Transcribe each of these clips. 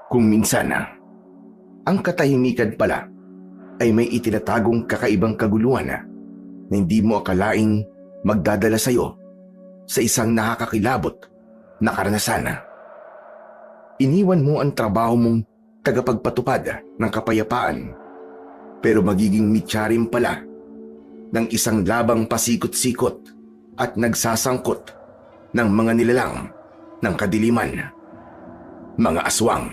Kung minsan, ang katahimikan pala ay may itinatagong kakaibang kaguluhan na hindi mo akalaing magdadala sa iyo sa isang nakakakilabot na karanasan. Iniwan mo ang trabaho mong tagapagpatupad ng kapayapaan, pero magiging mitya rin pala ng isang labang pasikot-sikot at nagsasangkot ng mga nilalang ng kadiliman, mga aswang.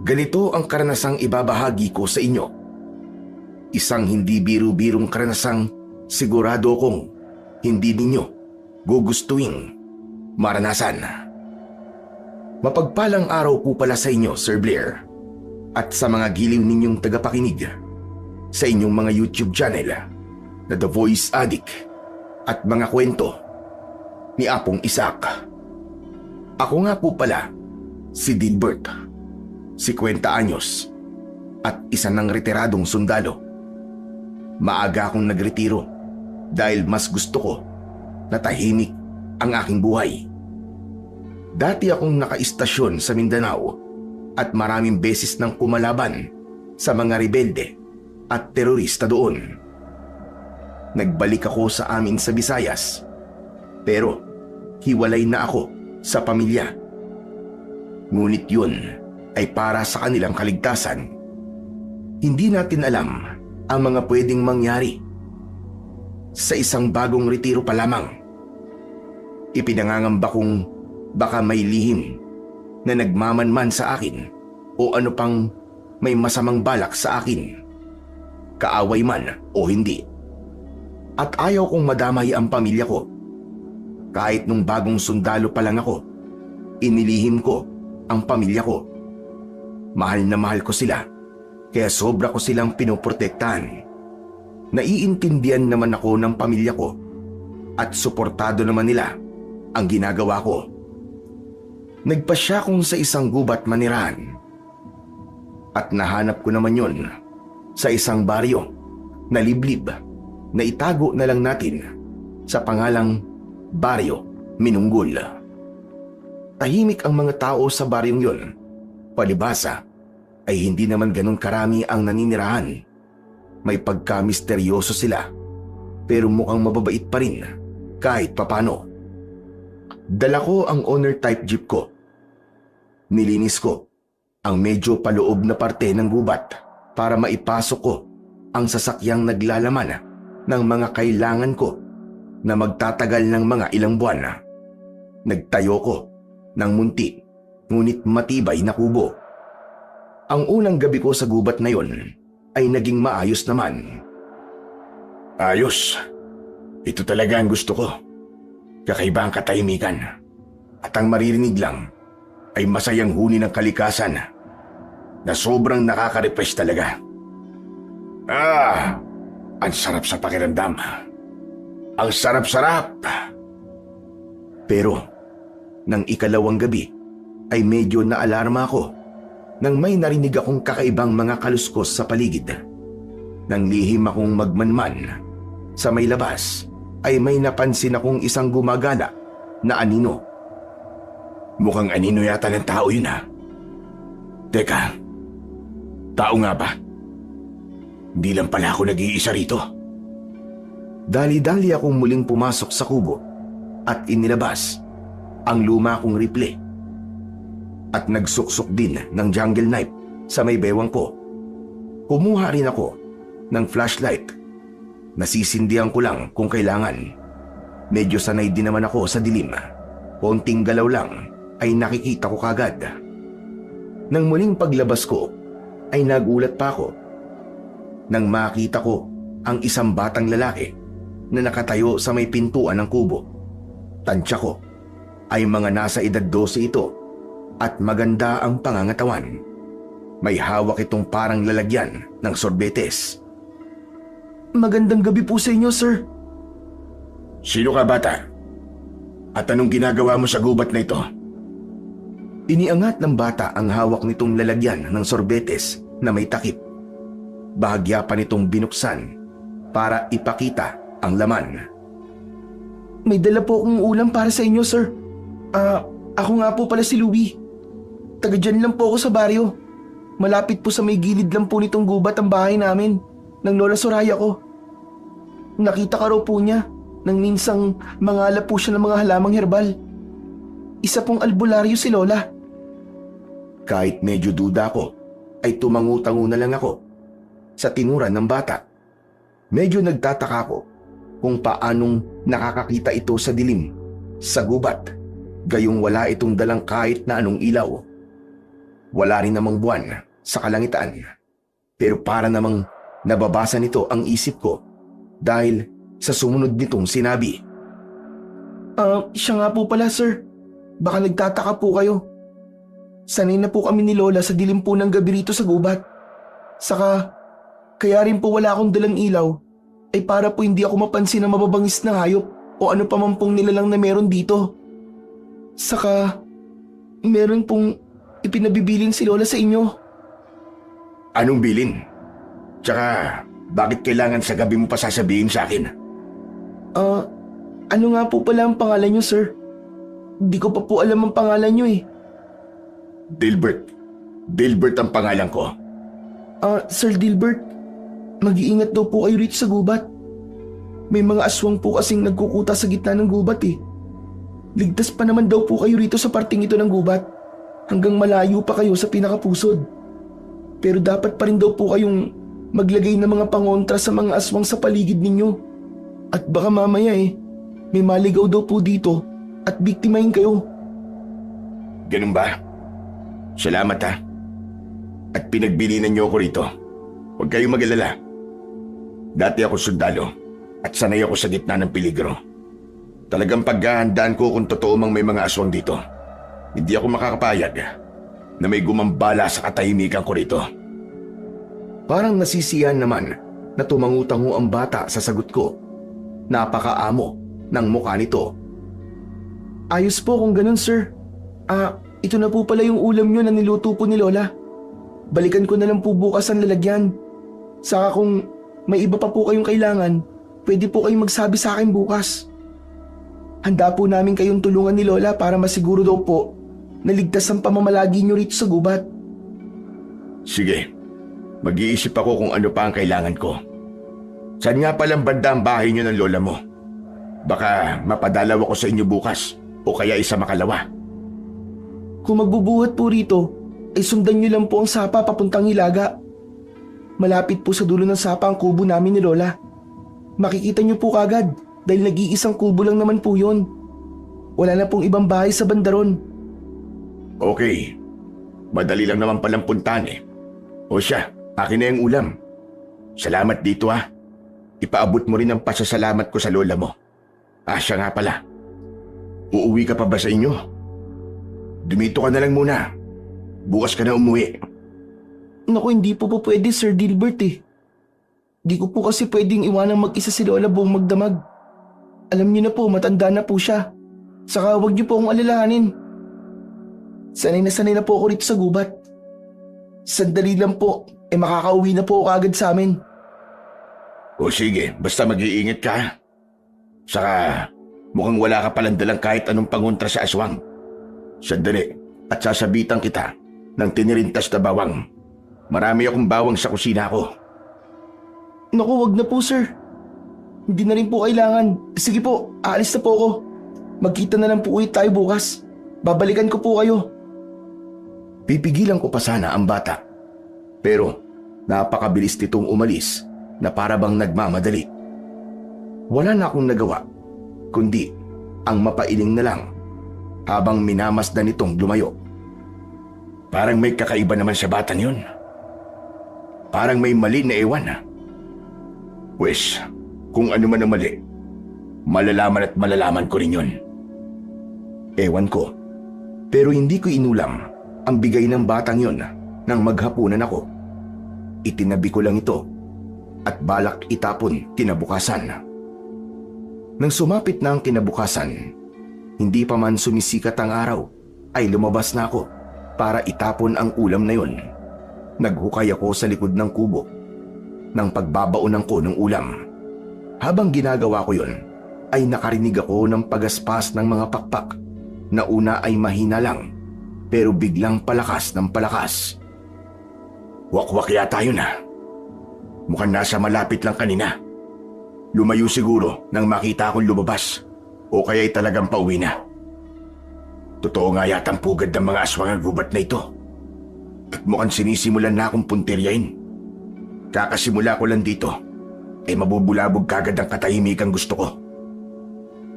Ganito ang karanasang ibabahagi ko sa inyo. Isang hindi biru-birong karanasang sigurado kong hindi ninyo gugustuhin maranasan. Mapagpalang araw po pala sa inyo, Sir Blair, at sa mga giliw ninyong tagapakinig sa inyong mga YouTube channel na The Voice Addict at mga kwento ni Apong Isaac. Ako nga po pala si Dilbert, 50 anyos at isa ng retiradong sundalo. Maaga akong nagretiro dahil mas gusto ko na tahimik ang aking buhay. Dati akong nakaistasyon sa Mindanao at maraming beses nang kumalaban sa mga rebelde at terorista doon. Nagbalik ako sa amin sa Visayas, pero hiwalay na ako sa pamilya. Ngunit yun ay para sa kanilang kaligtasan. Hindi natin alam ang mga pwedeng mangyari. Sa isang bagong retiro pa lamang, ipinangangamba kong baka may lihim na nagmamanman sa akin o ano pang may masamang balak sa akin, kaaway man o hindi. At ayaw kong madamay ang pamilya ko. Kahit nung bagong sundalo pa lang ako, inilihim ko ang pamilya ko. Mahal na mahal ko sila, kaya sobra ko silang pinoprotektahan. Naiintindihan naman ako ng pamilya ko at suportado naman nila ang ginagawa ko. Nagpasya kong sa isang gubat manirahan at nahanap ko naman yon sa isang baryo na liblib na itago na lang natin sa pangalang Baryo Minunggul. Tahimik ang mga tao sa baryong yon. Palibhasa ay hindi naman ganun karami ang naninirahan. May pagka-misteryoso sila, pero mukhang mababait pa rin kahit papano. Dala ko ang owner type jeep ko. Nilinis ko ang medyo paloob na parte ng gubat para maipasok ko ang sasakyang naglalaman ng mga kailangan ko na magtatagal ng mga ilang buwan. Nagtayo ko ng munti ngunit matibay na kubo. Ang unang gabi ko sa gubat na yon ay naging maayos naman. Ayos. Ito talaga ang gusto ko. Kakaiba ang katahimikan. At ang maririnig lang ay masayang huni ng kalikasan na sobrang nakaka-refresh talaga. Ang sarap sa pakiramdam. Ang sarap-sarap. Pero, nang ikalawang gabi ay medyo naalarma ako nang may narinig akong kakaibang mga kaluskos sa paligid. Nang lihim akong magmanman sa may labas ay may napansin akong isang gumagala na anino. Mukhang anino yata ng tao yun ha. Teka, tao nga ba? Hindi lang pala ako nag-iisa rito. Dali-dali akong muling pumasok sa kubo at inilabas ang luma kong rifle. At nagsuksok din ng jungle knife sa may bewang ko. Kumuha rin ako ng flashlight. Nasisindihan ko lang kung kailangan. Medyo sanay din naman ako sa dilim. Konting galaw lang ay nakikita ko kagad. Nang muling paglabas ko ay nagulat pa ako nang makita ko ang isang batang lalaki na nakatayo sa may pintuan ng kubo. Tansya ko ay mga nasa edad 12 ito at maganda ang pangangatawan. May hawak itong parang lalagyan ng sorbetes. Magandang gabi po sa inyo, sir. Sino ka, bata? At anong ginagawa mo sa gubat na ito? Iniangat ng bata ang hawak nitong lalagyan ng sorbetes na may takip. Bahagya pa nitong binuksan para ipakita ang laman. May dala po akong ulam para sa inyo, sir. Ako nga po pala si Louie. taga dyan lang po ako sa baryo. Malapit po sa may gilid lang po nitong gubat ang bahay namin ng Lola Soraya ko. Nakita ka raw po niya nang minsang mangalap po siya ng mga halamang herbal. Isa pong albularyo si Lola. Kahit medyo duda ko, ay tumangu-tangu na lang ako sa tinura ng bata. Medyo nagtataka ko kung paanong nakakakita ito sa dilim, sa gubat, gayong wala itong dalang kahit na anong ilaw. Wala rin namang buwan sa kalangitan, pero para namang nababasa nito ang isip ko dahil sa sumunod nitong sinabi. Siya nga po pala, sir. Baka nagtataka po kayo. Sanay na po kami ni Lola sa dilim po ng gabi rito sa gubat. Saka, kaya rin po wala akong dalang ilaw ay para po hindi ako mapansin ng mababangis na hayop o ano pa man pong nilalang na meron dito. Saka, meron pong ipinabibilin si Lola sa inyo. Anong bilin? Tsaka, bakit kailangan sa gabi mo pa sasabihin sa akin? Ano nga po pala ang pangalan niyo, sir? Hindi ko pa po alam ang pangalan niyo eh. Dilbert. Dilbert ang pangalan ko. Sir Dilbert, mag-iingat daw po kayo rito sa gubat. May mga aswang po kasing nagkukuta sa gitna ng gubat eh. Ligtas pa naman daw po kayo rito sa parting ito ng gubat. Hanggang malayo pa kayo sa pinakapusod. Pero dapat pa rin daw po kayong maglagay ng mga pangontra sa mga aswang sa paligid ninyo. At baka mamaya may maligaw daw po dito at biktimahin kayo. Ganun ba? Salamat ha. At pinagbilinan niyo ako rito. Huwag kayong mag-alala. Dati ako sundalo at sanay ako sa gitna ng peligro. Talagang paghahandaan ko kung totoo mang may mga aswang dito. Hindi ako makakapayag na may gumambala sa katahimikan ko rito. Parang nasisiyan naman na tumangu-tangu ang bata sa sagot ko. Napakaamo ng mukha nito. Ayos po kung ganun, sir. Ito na po pala yung ulam nyo na niluto po ni Lola. Balikan ko na lang po bukas ang lalagyan. Saka kung may iba pa po kayong kailangan, pwede po kayong magsabi sa akin bukas. Handa po namin kayong tulungan ni Lola para masiguro daw po na ligtas ang pamamalagi nyo rito sa gubat. Sige, mag-iisip ako kung ano pa ang kailangan ko. Saan nga palang banda ang bahay niyo ng lola mo? Baka mapadalaw ako sa inyo bukas o kaya isa makalawa. Kung magbubuhat po rito, ay sundan nyo lang po ang sapa papuntang Hilaga. Malapit po sa dulo ng sapa ang kubo namin ni Lola. Makikita nyo po kagad dahil nag-iisang kubo lang naman po yun. Wala na pong ibang bahay sa bandaron. Okay, madali lang naman palang puntahan eh. O siya, akin na yung ulam. Salamat dito ha. Ipaabot mo rin ang pasasalamat ko sa lola mo. Siya nga pala. Uuwi ka pa ba sa inyo? Dumito ka na lang muna. Bukas ka na umuwi. Naku, hindi po pwede, Sir Dilbert eh. Di ko po kasi pwedeng iwanang mag-isa si Lola buong magdamag. Alam niyo na po, matanda na po siya. Saka huwag niyo po akong alalahanin. Sanay na po ako rito sa gubat. Sandali lang po, makakauwi na po ako agad sa amin. O sige, basta mag-iingat ka. Saka mukhang wala ka palang dalang kahit anong pangontra sa aswang. Sandali at sasabitan kita ng tinirintas na bawang. Marami akong bawang sa kusina ko. Naku, wag na po, sir. Hindi na rin po kailangan. Sige po, aalis na po ako. Magkita na lang po ulit tayo bukas. Babalikan ko po kayo. Pipigilan ko pa sana ang bata. Pero napakabilis nitong umalis na para bang nagmamadali. Wala na akong nagawa, kundi ang mapailing na lang habang minamasdan nitong lumayo. Parang may kakaiba naman sa batang yun. Parang may mali na ewan ha. Pwes, kung ano man ang mali, malalaman at malalaman ko rin yun. Ewan ko, pero hindi ko inulam ang bigay ng batang yun nang maghapunan ako. Itinabi ko lang ito at balak itapon kinabukasan. Nang sumapit na ang kinabukasan, hindi pa man sumisikat ang araw, ay lumabas na ako para itapon ang ulam na yun. Naghukay ako sa likod ng kubo ng pagbabaonan ko ng ulam. Habang ginagawa ko yun, ay nakarinig ako ng pagaspas ng mga pakpak na una ay mahina lang, pero biglang palakas ng palakas. Wakwak yata yun ah. Mukhang nasa malapit lang kanina. Lumayo siguro nang makita akong lumabas o kaya'y talagang pauwi na. Totoo nga yatang pugad ng mga aswang ang gubat na ito. At mukhang sinisimulan na akong puntiryain. Kakasimula ko lang dito ay mabubulabog kagad ang katahimikang gusto ko.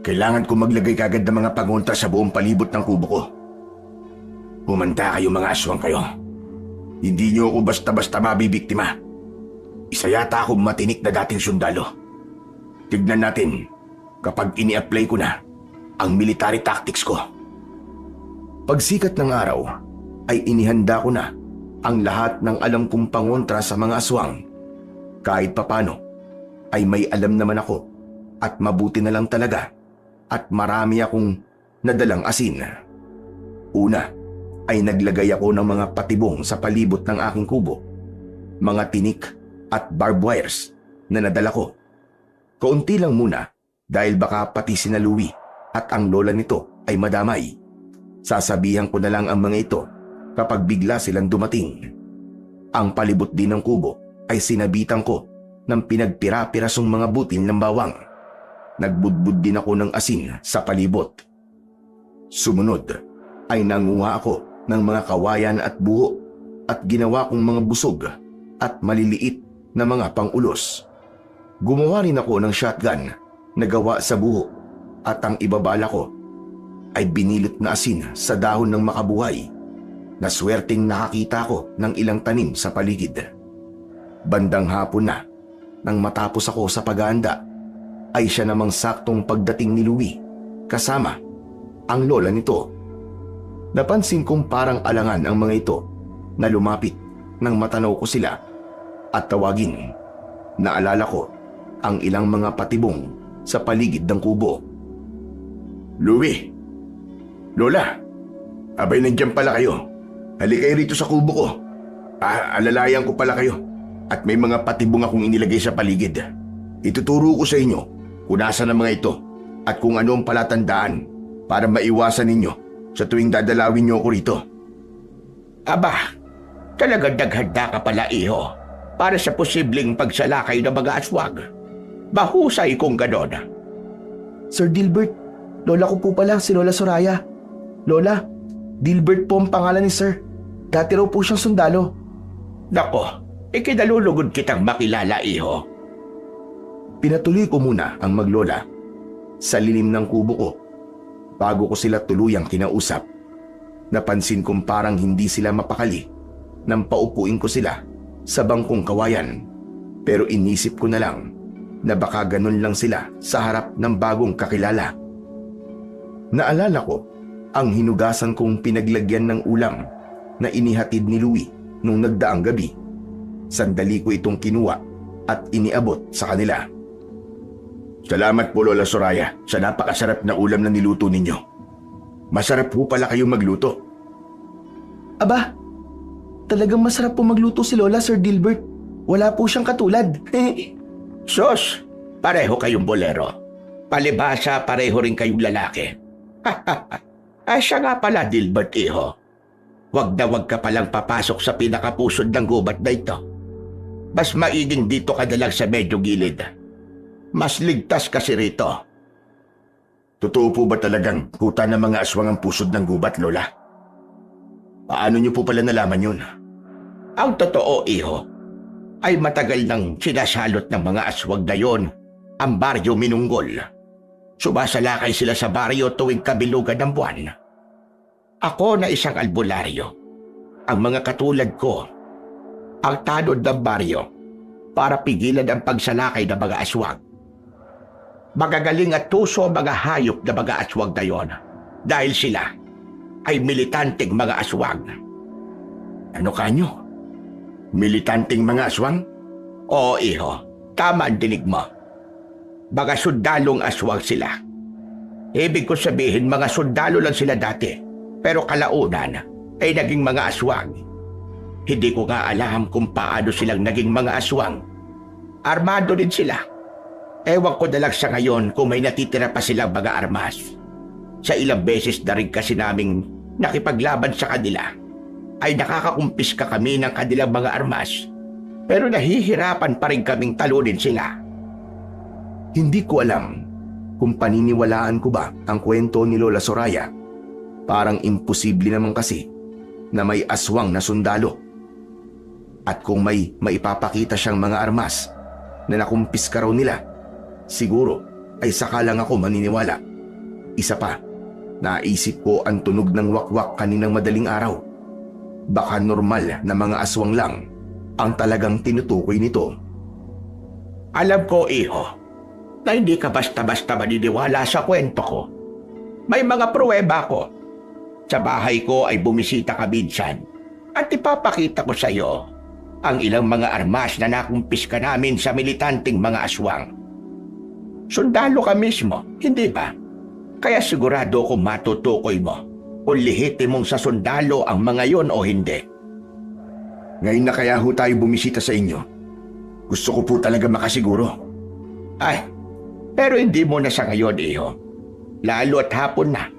Kailangan ko maglagay kagad ng mga pangontra sa buong palibot ng kubo ko. Humanda kayo mga aswang kayo. Hindi niyo ako basta-basta mabibiktima. Isa yata akong matinik na dating sundalo. Tignan natin kapag ini-apply ko na ang military tactics ko. Pagsikat ng araw ay inihanda ko na ang lahat ng alam kong pangontra sa mga aswang. Kahit papano ay may alam naman ako at mabuti na lang talaga at marami akong nadalang asin. Una ay naglagay ako ng mga patibong sa palibot ng aking kubo, mga tinik at barbed wires na nadala ko. Kaunti lang muna dahil baka pati sina Louie at ang lola nito ay madamay. Sasabihan ko na lang ang mga ito kapag bigla silang dumating. Ang palibot din ng kubo ay sinabitan ko ng pinagpira-pirasong mga butil ng bawang. Nagbudbud din ako ng asin sa palibot. Sumunod ay nanguha ako ng mga kawayan at buho at ginawa kong mga busog at maliliit na mga pangulos. Gumawa rin ako ng shotgun na gawa sa buho at ang ibabala ko ay binilot na asin sa dahon ng makabuhay na swerteng nakakita ko ng ilang tanim sa paligid. Bandang hapon na, nang matapos ako sa paghahanda, ay siya namang saktong pagdating ni Louie kasama ang lola nito. Napansin kong parang alangan ang mga ito na lumapit nang matanaw ko sila at tawagin. Naalala ko ang ilang mga patibong sa paligid ng kubo. Louie! Lola! Abay nandiyan pala kayo. Halika kayo rito sa kubo ko. Alalayan ko pala kayo at may mga patibong akong inilagay sa paligid. Ituturo ko sa inyo kung nasa ng mga ito at kung ano ang palatandaan para maiwasan ninyo sa tuwing dadalawin niyo ako rito. Aba, talagang daghanda ka pala iho para sa posibleng pagsalakay ng mga aswag. Bahusay kung ganon. Sir Dilbert, lola ko po pala si Lola Soraya. Lola, Dilbert po ang pangalan ni Sir. Dati raw po siyang sundalo. Nako, ikinalulugod kitang makilala iho. Pinatuloy ko muna ang maglola sa lilim ng kubo ko. Bago ko sila tuluyang kinausap, napansin kong parang hindi sila mapakali nang paupuin ko sila sa bangkong kawayan. Pero inisip ko na lang na baka ganun lang sila sa harap ng bagong kakilala. Naalala ko ang hinugasan kong pinaglagyan ng ulam na inihatid ni Louie nung nagdaang gabi. Sandali ko itong kinuha at iniabot sa kanila. Salamat po Lola Soraya sa napakasarap na ulam na niluto ninyo. Masarap po pala kayong magluto. Aba, talagang masarap po magluto si Lola, Sir Dilbert. Wala po siyang katulad. Sos, pareho kayong bolero. Palibhasa pareho rin kayong lalaki. Siya nga pala Dilbert iho. Wag na wag ka palang papasok sa pinakapusod ng gubat na ito. Mas maiging dito ka na lang sa medyo gilid. Mas ligtas kasi rito. Totoo po ba talagang kuta ng mga aswang ang pusod ng gubat, Lola? Paano niyo po pala nalaman yun? Ang totoo, iho, ay matagal nang sinasalot ng mga aswag na yon ang Baryo Minunggol. Sumasalakay sila sa baryo tuwing kabilugan ng buwan. Ako na isang albularyo. Ang mga katulad ko, ang tanod ng baryo para pigilan ang pagsalakay ng mga aswag. Magagaling at tuso ang mga hayop na mga aswag na yon dahil sila ay militanteng mga aswag. Ano kanyo? Militanteng mga aswang? Oo, iho. Tama ang dinig mo. Mga sundalong aswang sila. Ibig ko sabihin mga sundalo lang sila dati, pero kalaunan ay naging mga aswang. Hindi ko nga alam kung paano silang naging mga aswang. Armado din sila. Ewan ko na lang sa ngayon kung may natitira pa silang mga armas. Sa ilang beses na rin kasi naming nakipaglaban sa kanila, ay nakakakumpiska kami ng kanilang mga armas, pero nahihirapan pa rin kaming talunin sila. Hindi ko alam kung paniniwalaan ko ba ang kwento ni Lola Soraya. Parang imposible naman kasi na may aswang na sundalo. At kung may maipapakita siyang mga armas na nakumpiska raw nila, siguro ay saka lang ako maniniwala. Isa pa, naisip ko ang tunog ng wakwak kaninang madaling araw. Baka normal na mga aswang lang ang talagang tinutukoy nito. Alam ko, iho, na hindi ka basta-basta maniniwala sa kwento ko. May mga pruweba ko. Sa bahay ko ay bumisita ka minsan at ipapakita ko sa iyo ang ilang mga armas na nakumpiska namin sa militanteng mga aswang. Sundalo ka mismo, hindi ba? Kaya sigurado kung matutukoy mo kung lehitimong sa sundalo ang mga yon o hindi. Ngayon na kaya ho tayo bumisita sa inyo. Gusto ko po talaga makasiguro. Ay, pero hindi mo na sa ngayon, iho. Lalo at hapon na.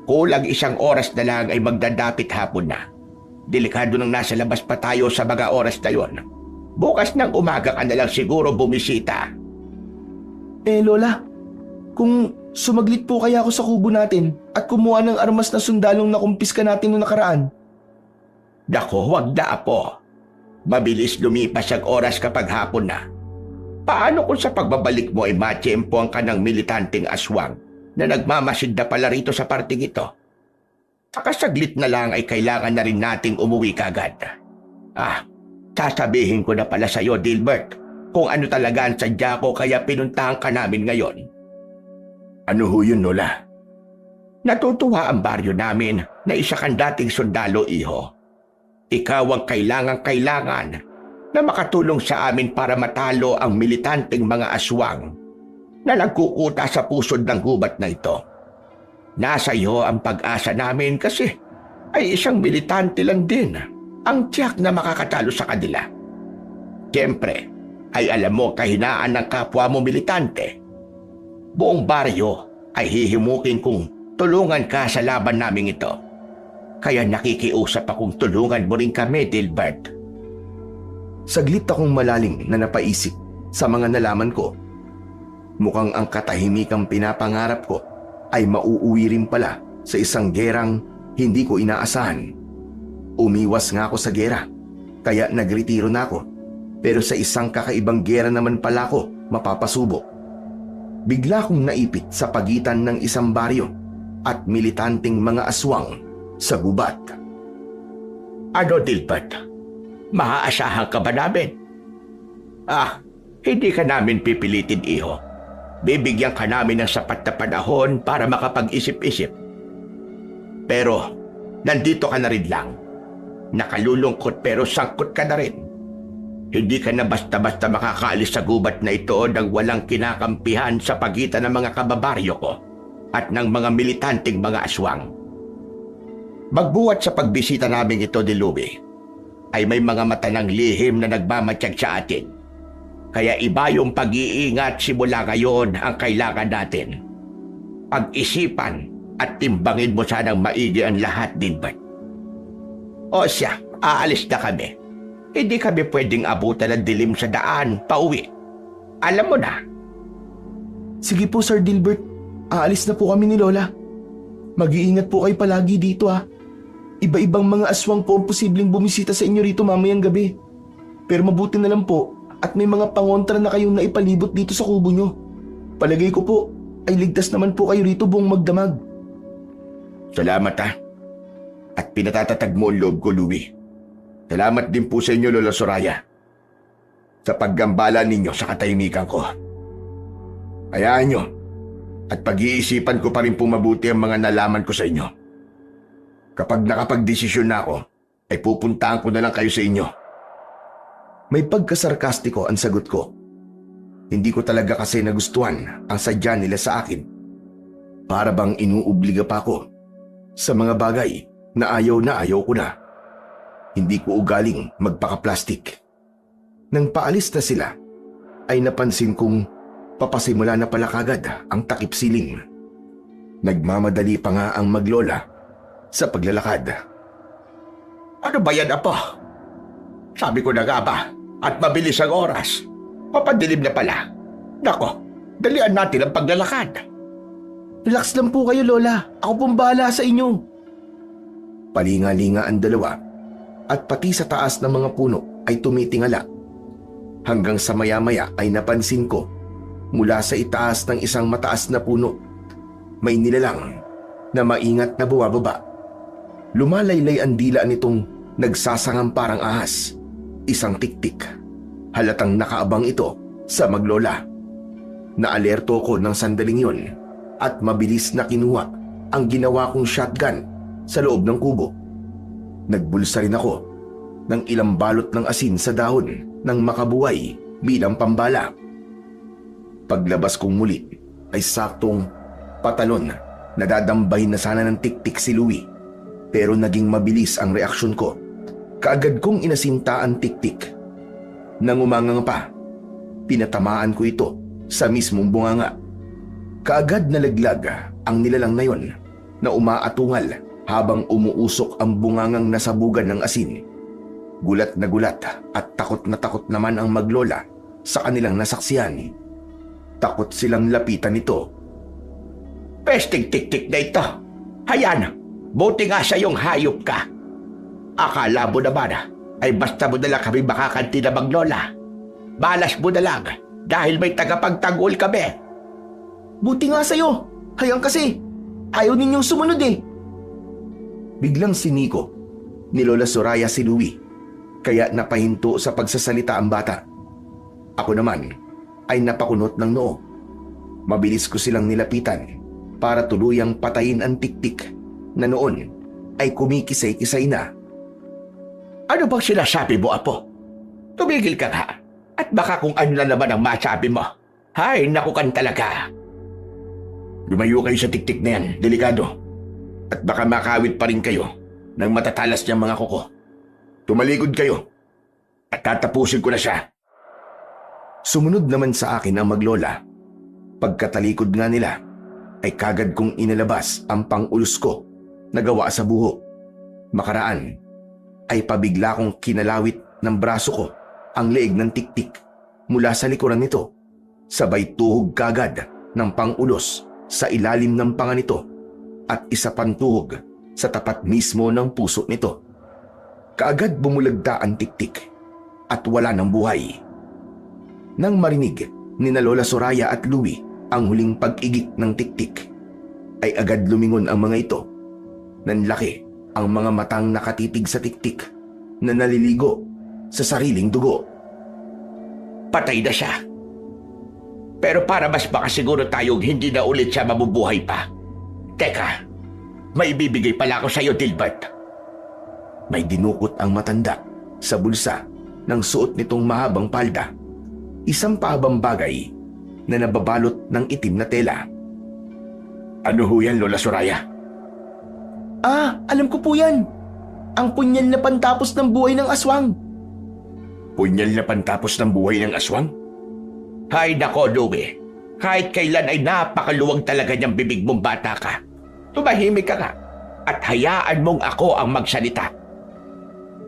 Kulang 1 oras na lang ay magdadapit hapon na. Delikado nang nasa labas pa tayo sa mga oras na yon. Bukas ng umaga ka na lang siguro bumisita. Lola, kung sumaglit po kaya ako sa kubo natin at kumuha ng armas na sundalong nakumpiska natin noong nakaraan. Dako, wag na, apo. Mabilis lumipas ang oras kapag hapon na. Paano kung sa pagbabalik mo ay matiyempohan ka ng militanteng aswang na nagmamasid na pala rito sa parting ito? Sakasaglit na lang ay kailangan na rin nating umuwi kagad. Sasabihin ko na pala sa iyo, Dilbert, kung ano talaga ang sadya ko kaya pinuntahan ka namin ngayon. Ano ho yun, Lola? Natutuwa ang baryo namin na isa kang dating sundalo, iho. Ikaw ang kailangan na makatulong sa amin para matalo ang militanteng mga aswang na nagkukuta sa pusod ng gubat na ito. Nasa iyo ang pag-asa namin kasi ay isang militante lang din ang tiyak na makakatalo sa kanila. Siyempre, ay alam mo kahinaan ng kapwa mo militante. Buong baryo ay hihimukin kung tulungan ka sa laban naming ito. Kaya nakikiusap akong tulungan mo rin kami, Dilbert. Saglit akong malalim na napaisip sa mga nalaman ko. Mukhang ang katahimikang pinapangarap ko ay mauuwi rin pala sa isang gerang hindi ko inaasahan. Umiwas nga ako sa gera, kaya nagretiro na ako. Pero sa isang kakaibang gera naman pala ako mapapasubok. Bigla kong naipit sa pagitan ng isang baryo at militanteng mga aswang sa gubat. Ano, Dilbert? Maaasahan ka ba namin? Hindi ka namin pipilitin, iho. Bibigyan ka namin ng sapat na panahon para makapag-isip-isip. Pero, nandito ka na rin lang. Nakalulungkot pero sangkot ka na rin. Hindi ka na basta-basta makakaalis sa gubat na ito nang walang kinakampihan sa pagitan ng mga kababaryo ko at ng mga militanteng mga aswang. Magbuhat sa pagbisita namin ito, Dilubi, ay may mga mata ng lihim na nagmamatiyag sa atin. Kaya iba yung pag-iingat simula ngayon ang kailangan natin. Pag-isipan at timbangin mo sanang maigi ang lahat, Dilbert. O siya, aalis na kami. Hindi kami pwedeng abutan ng dilim sa daan, pauwi. Alam mo na. Sige po, Sir Dilbert. Aalis na po kami ni Lola. Mag-iingat po kayo palagi dito Iba-ibang mga aswang po ang posibleng bumisita sa inyo rito mamayang gabi. Pero mabuti na lang po at may mga pangontra na kayong naipalibot dito sa kubo nyo. Palagay ko po ay ligtas naman po kayo rito buong magdamag. Salamat At pinatatatag mo ang loob ko, Louie. Salamat din po sa inyo, Lola Soraya. Sa paggambala ninyo sa katahimikan ko. Hayaan nyo at pag-iisipan ko pa rin po mabuti ang mga nalaman ko sa inyo. Kapag nakapagdesisyon na ako, ay pupuntahan ko na lang kayo sa inyo. May pagkasarkastiko ang sagot ko. Hindi ko talaga kasi nagustuhan ang sadya nila sa akin. Para bang inuobliga pa ako sa mga bagay na ayaw ko na. Hindi ko ugaling magpaka-plastic. Nang paalis na sila, ay napansin kong papasimula na pala kagad ang takip siling. Nagmamadali pa nga ang maglola sa paglalakad. Ano ba yan, Apo? Sabi ko na nga ba, at mabilis ang oras. Papadilim na pala. Nako, dalian natin ang paglalakad. Relax lang po kayo, Lola. Ako pong bahala sa inyo. Palinga-linga ang dalawa at pati sa taas ng mga puno ay tumitingala. Hanggang sa maya-maya ay napansin ko mula sa itaas ng isang mataas na puno, may nilalang na maingat na bumababa. Lumalaylay ang dila nitong nagsasangang parang ahas. Isang tiktik. Halatang nakaabang ito sa maglola. Naalerto ko ng sandaling yon at mabilis na kinuha ang ginawa kong shotgun sa loob ng kubo. Nagbulsa rin ako ng ilang balot ng asin sa dahon ng makabuhay bilang pambala. Paglabas kong muli ay saktong patalon na dadambahin na sana ng tiktik si Louie, pero naging mabilis ang reaksyon ko. Kaagad kong inasinta ang tiktik. Nang umangang pa, pinatamaan ko ito sa mismong bunganga. Kaagad nalaglag ang nilalang na yon na umaatungal habang umuusok ang bungangang nasabugan ng asin. Gulat at takot na takot naman ang maglola sa kanilang nasaksihan. Takot silang lapitan nito. Pesting tik-tik na ito. Hayan, buti nga sa iyong hayop ka. Akala mo naman ay basta mo na lang kami makakanti na maglola. Balas mo na lang dahil may tagapagtanggol kami. Buti nga sa'yo. Hayang kasi. Ayaw ninyong sumunod eh. Biglang siniko ni Lola Soraya si Louie, kaya napahinto sa pagsasalita ang bata. Ako naman ay napakunot ng noo. Mabilis ko silang nilapitan para tuluyang patayin ang tiktik na noon ay kumikisay-kisay na. Ano bang sinasabi mo, Apo? Tumigil ka nga. At baka kung ano na naman ang masabi mo. Hay, naku kan talaga. Lumayo kayo sa tiktik na yan, delikado. At baka makawit pa rin kayo ng matatalas niyang mga kuko. Tumalikod kayo at tatapusin ko na siya. Sumunod naman sa akin ang maglola. Pagkatalikod nga nila, ay kagad kong inilabas ang pang-ulos ko na gawa sa buho. Makaraan, ay pabigla kong kinalawit ng braso ko ang leeg ng tiktik mula sa likuran nito. Sabay tuhog kagad ng pang-ulos sa ilalim ng panga nito at isa pang tuhog sa tapat mismo ng puso nito. Kaagad bumulagta ang tiktik at wala ng buhay. Nang marinig ni na Lola Soraya at Louie ang huling pag-igik ng tiktik, ay agad lumingon ang mga ito. Nanlaki ang mga matang nakatitig sa tiktik na naliligo sa sariling dugo. Patay na siya. Pero para mas makasiguro tayong hindi na ulit siya mabubuhay pa. Teka, may ibibigay pala ako sa iyo, Dilbert. May dinukot ang matanda sa bulsa ng suot nitong mahabang palda. Isang pahabang bagay na nababalot ng itim na tela. Ano ho yan, Lola Soraya? Alam ko po yan. Ang punyal na pantapos ng buhay ng aswang. Punyal na pantapos ng buhay ng aswang? Hay nako, Louie. Kahit kailan ay napakaluwag talaga niyang bibig mong bata ka. Tumahimik ka nga at hayaan mong ako ang magsalita.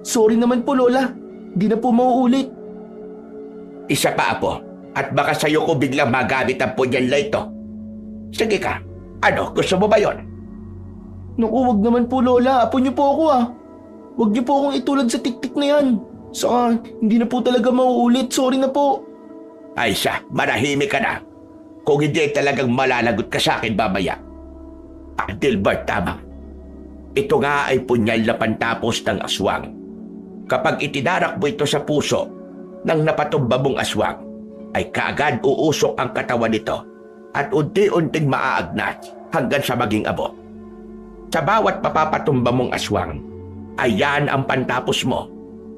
Sorry naman po, Lola. Di na po mauulit. Isa pa, Apo, at baka sa'yo ko biglang magamit ang punyal na ito. Sige ka, ano, gusto mo ba yon? Naku, wag naman po, Lola. Apo niyo po ako Wag niyo po akong itulad sa tiktik na yan. Saka, hindi na po talaga mauulit. Sorry na po. Ay siya, manahimik ka na. Kung hindi talagang malalagot ka sa akin mamaya. Dilbert, tama. Ito nga ay punyal na pantapos ng aswang. Kapag itinarak mo ito sa puso ng napatumba mong aswang, ay kaagad uusok ang katawan nito at unti-unting maaagnat hanggang sa maging abo. Sa bawat mapapatumba mong aswang, ay yan ang pantapos mo.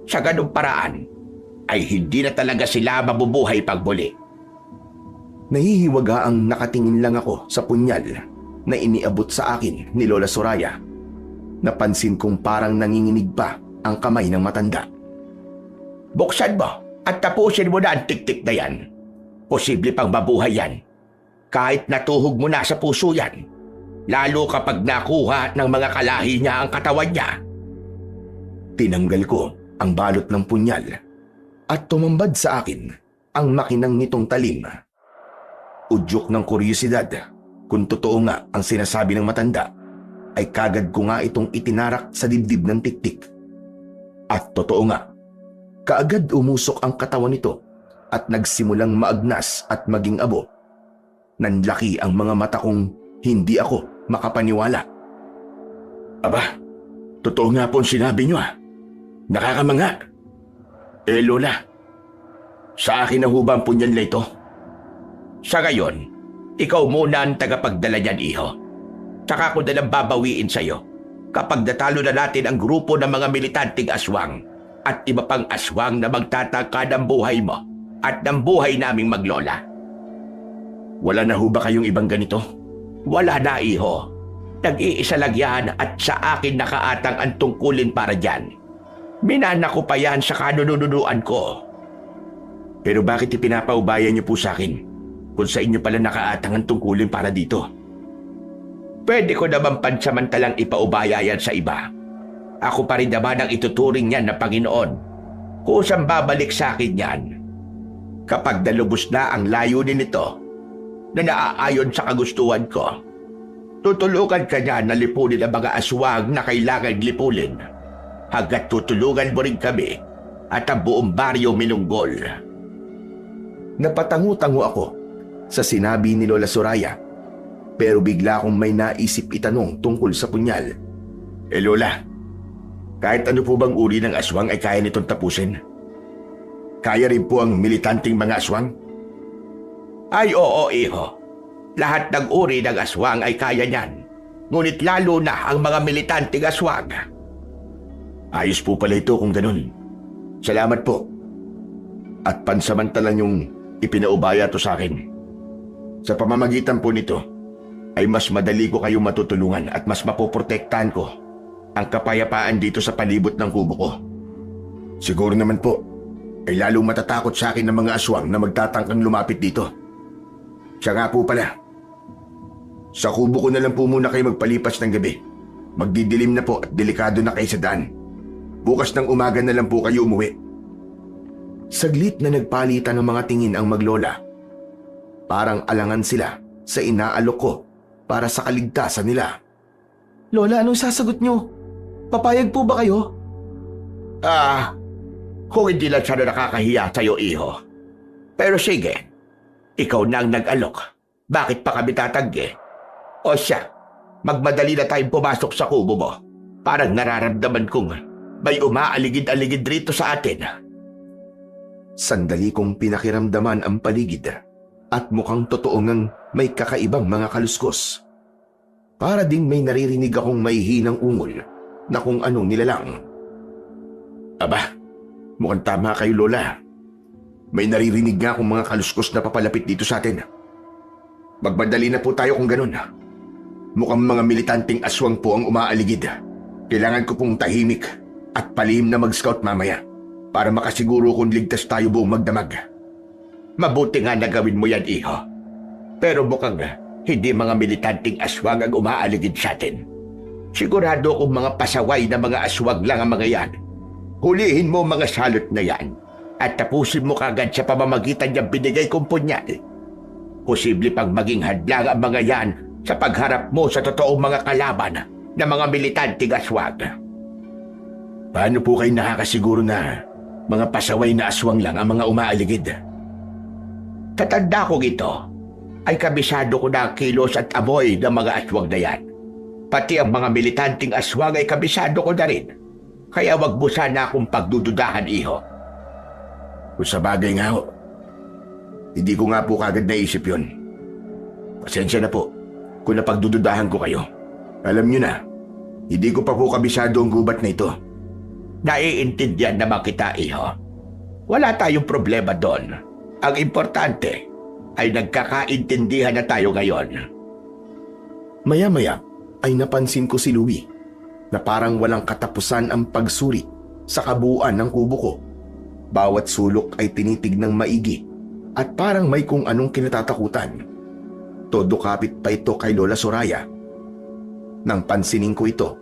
Sa ganung paraan, ay hindi na talaga sila mabubuhay pagbuli. Nahihiwaga ang nakatingin lang ako sa punyal na iniabot sa akin ni Lola Soraya. Napansin kong parang nanginginig pa ang kamay ng matanda. Buksan mo at tapusin mo na ang tiktik na yan. Posible pang mabuhay yan. Kahit natuhog mo na sa puso yan, lalo kapag nakuha ng mga kalahi niya ang katawan niya. Tinanggal ko ang balot ng punyal at tumambad sa akin ang makinang nitong talim. Udyok ng kuryosidad kung totoo nga ang sinasabi ng matanda, ay kagad ko nga itong itinarak sa dibdib ng tiktik. At totoo nga, kaagad umusok ang katawan nito at nagsimulang maagnas at maging abo. Nanlaki ang mga mata kong hindi ako makapaniwala. Aba, totoo nga po ang sinabi niyo Nakakamanga. Lola, sa akin na ho ba ang punyan na ito? Sa gayon, ikaw muna ang tagapagdala niyan, iho. Tsaka ko nalang babawiin sa'yo kapag natalo na natin ang grupo ng mga militanteng aswang at iba pang aswang na magtataka ng buhay mo at ng buhay naming maglola. Wala na ho ba kayong ibang ganito? Wala na, iho. Nag-iisa lang yan at sa akin nakaatang ang tungkulin para dyan. Minana ko pa yan sa kanununuan ko. Pero bakit ipinapaubayan niyo po sa akin kung sa inyo pala nakaatang ang tungkulin para dito? Pwede ko naman pansamantalang ipaubaya yan sa iba. Ako pa rin naman ang ituturing niyan na Panginoon. Kusang babalik sa akin yan. Kapag nalubos na ang layunin nito na naaayon sa kagustuhan ko, tutulungan ka niya na lipunin ang mga aswang na kailangan lipulin. Hanggat tutulungan mo rin kami at ang buong baryo Minunggol. Napatango-tango ako sa sinabi ni Lola Soraya, pero bigla akong may naisip itanong tungkol sa punyal. Lola, kahit ano po bang uri ng aswang ay kaya nitong tapusin? Kaya rin po ang militanteng mga aswang? Ay oo, iho. Lahat ng uri ng aswang ay kaya niyan. Ngunit lalo na ang mga militanteng aswang. Ayos po pala ito kung ganun. Salamat po. At pansamantalang yung ipinaubaya to sa akin. Sa pamamagitan po nito, ay mas madali ko kayong matutulungan at mas mapoprotektahan ko ang kapayapaan dito sa palibot ng kubo ko. Siguro naman po, ay lalong matatakot sa akin ng mga aswang na magtatangkang lumapit dito. Siya nga po pala. Sa kubo ko na lang po muna kayo magpalipas ng gabi. Magdidilim na po at delikado na kayo sa daan. Bukas ng umaga na lang po kayo umuwi. Saglit na nagpalitan ng mga tingin ang maglola. Parang alangan sila sa inaalok ko para sa kaligtasan nila. Lola, anong sasagot niyo? Papayag po ba kayo? Kung hindi lang siya na nakakahiya sa'yo, iho. Pero sige, ikaw na ang nag-alok. Bakit pa kami tatanggi? O siya, magmadali na tayong pumasok sa kubo mo. Parang nararamdaman kong may umaaligid-aligid rito sa atin. Sandali kong pinakiramdaman ang paligid at mukhang totoo ngang may kakaibang mga kaluskos. Para ding may naririnig akong maihinang ungol na kung anong nilalang. Aba, mukhang tama kayo, Lola. May naririnig nga akong mga kaluskos na papalapit dito sa atin. Magmadali na po tayo kung ganun. Mukhang mga militanteng aswang po ang umaaligid. Kailangan ko pong tahimik at palihim na mag-scout mamaya para makasiguro kung ligtas tayo buong magdamag. Mabuti nga na gawin mo yan, iho. Pero mukhang hindi mga militanteng aswang ang umaaligid sa atin. Sigurado kung mga pasaway na mga aswang lang ang mga yan. Hulihin mo mga salot na yan at tapusin mo kagad sa pamamagitan niyang binigay kong punyal. Posible pang maging hadlang ang mga yan sa pagharap mo sa totoong mga kalaban na mga militanteng aswang. Paano po kayo nakakasiguro na mga pasaway na aswang lang ang mga umaaligid? Tatanda kong ito ay kabisado ko na ang kilos at amoy ng mga aswang na yan. Pati ang mga militanteng aswang ay kabisado ko na rin. Kaya wag mo sana akong pagdududahan, iho. Kung sa bagay nga ho, hindi ko nga po kagad naisip yun. Pasensya na po kung napagdududahan ko kayo. Alam nyo na, hindi ko pa po kabisado ang gubat na ito. Naiintindihan naman kita, iho. Wala tayong problema doon. Ang importante ay nagkakaintindihan na tayo ngayon. Maya-maya ay napansin ko si Louie na parang walang katapusan ang pagsuri sa kabuuan ng kubo ko. Bawat sulok ay tinitig ng maigi at parang may kung anong kinatatakutan. Todo kapit pa ito kay Lola Soraya Nang pansinin ko ito,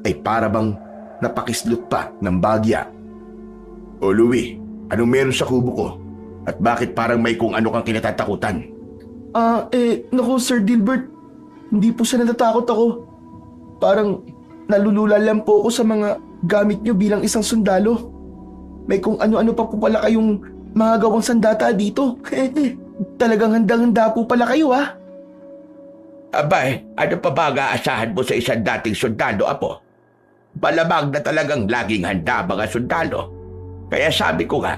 ay para bang napakislot pa ng bagya. O Louie, anong meron sa kubo ko? At bakit parang may kung ano kang kinatatakutan? Naku Sir Dilbert, hindi po sa natatakot ako. Parang nalulula lang po ako sa mga gamit nyo bilang isang sundalo. May kung ano-ano pa po pala kayong mga gawang sandata dito. Talagang handang-handa po pala kayo ha. Abay, ano pa ba aasahan mo sa isang dating sundalo, Apo? Malamang na talagang laging handa mga sundalo. Kaya sabi ko nga,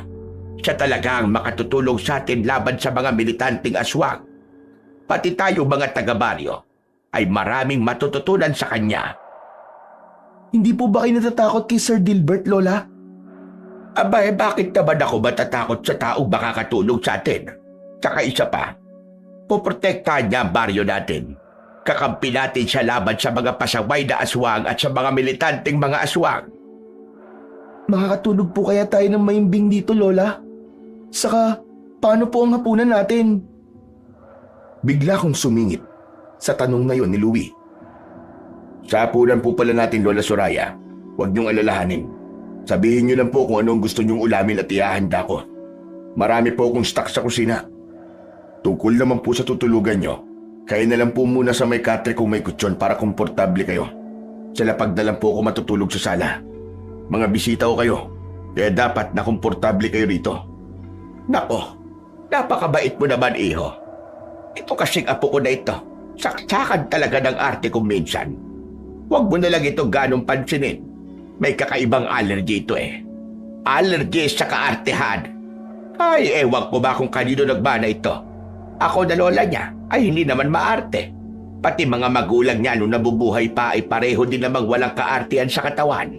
siya talagang makatutulong sa atin laban sa mga militanteng aswang. Pati tayo mga taga-baryo ay maraming matututunan sa kanya. Hindi po ba kayo natatakot kay Sir Dilbert, Lola? Abay, bakit naman ako matatakot sa taong makakatulong sa atin? Tsaka isa pa, poprotektahan niya ang baryo natin. Kakampi natin siya laban sa mga pasaway na aswang at sa mga militanteng mga aswang. Makakatulog po kaya tayo ng maimbing dito, Lola? Saka, paano po ang hapunan natin? Bigla kong sumingit sa tanong na yon ni Louie. Sa hapunan po pala natin, Lola Soraya. Huwag niyong alalahanin. Sabihin niyo lang po kung anong gusto niyong ulamin at ihahanda ko. Marami po akong stock sa kusina. Tungkol naman po sa tutulugan niyo, kaya na lang po muna sa may katre kung may kutsyon para komportable kayo. Sa lapag na lang po ako matutulog sa sala. Mga bisita ko kayo, kaya dapat na komportable kayo rito. Nako, napakabait mo naman, iho. Ito kasing apo ko na ito. Saksakan talaga ng arte ko minsan. Huwag mo na lang ito ganong pansinin. May kakaibang allergy ito eh. Allergy sa kaartehan. Ay, ewan ko ba kung kanino nagmana ito. Ako na lola niya ay hindi naman maarte. Pati mga magulang niya nung nabubuhay pa ay pareho din namang walang kaartehan sa katawan.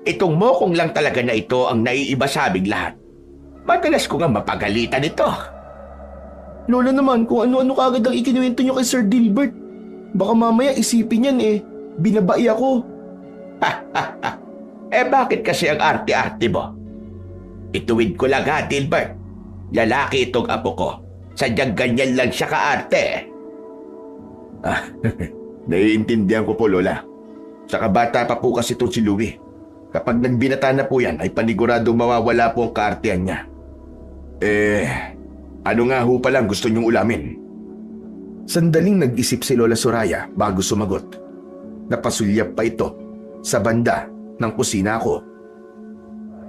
Itong mokong lang talaga na ito ang naiiba sa aming lahat. Madalas ko nga mapagalitan ito. Lola naman, kung ano-ano kagad ang ikinuwento nyo kay Sir Dilbert. Baka mamaya isipin yan binabai ako. Bakit kasi ang arte-arte mo? Ituwid ko lang ha, Dilbert. Lalaki itong apo ko. Sadyang ganyan lang siya kaarte. Naiintindihan ko po, Lola. Saka bata pa po kasi itong si Louie. Kapag nagbinata na po yan, ay paniguradong mawawala po ang kaartehan niya. Ano nga ho palang gusto niyong ulamin? Sandaling nag-isip si Lola Soraya bago sumagot. Napasulyap pa ito sa banda ng kusina ko.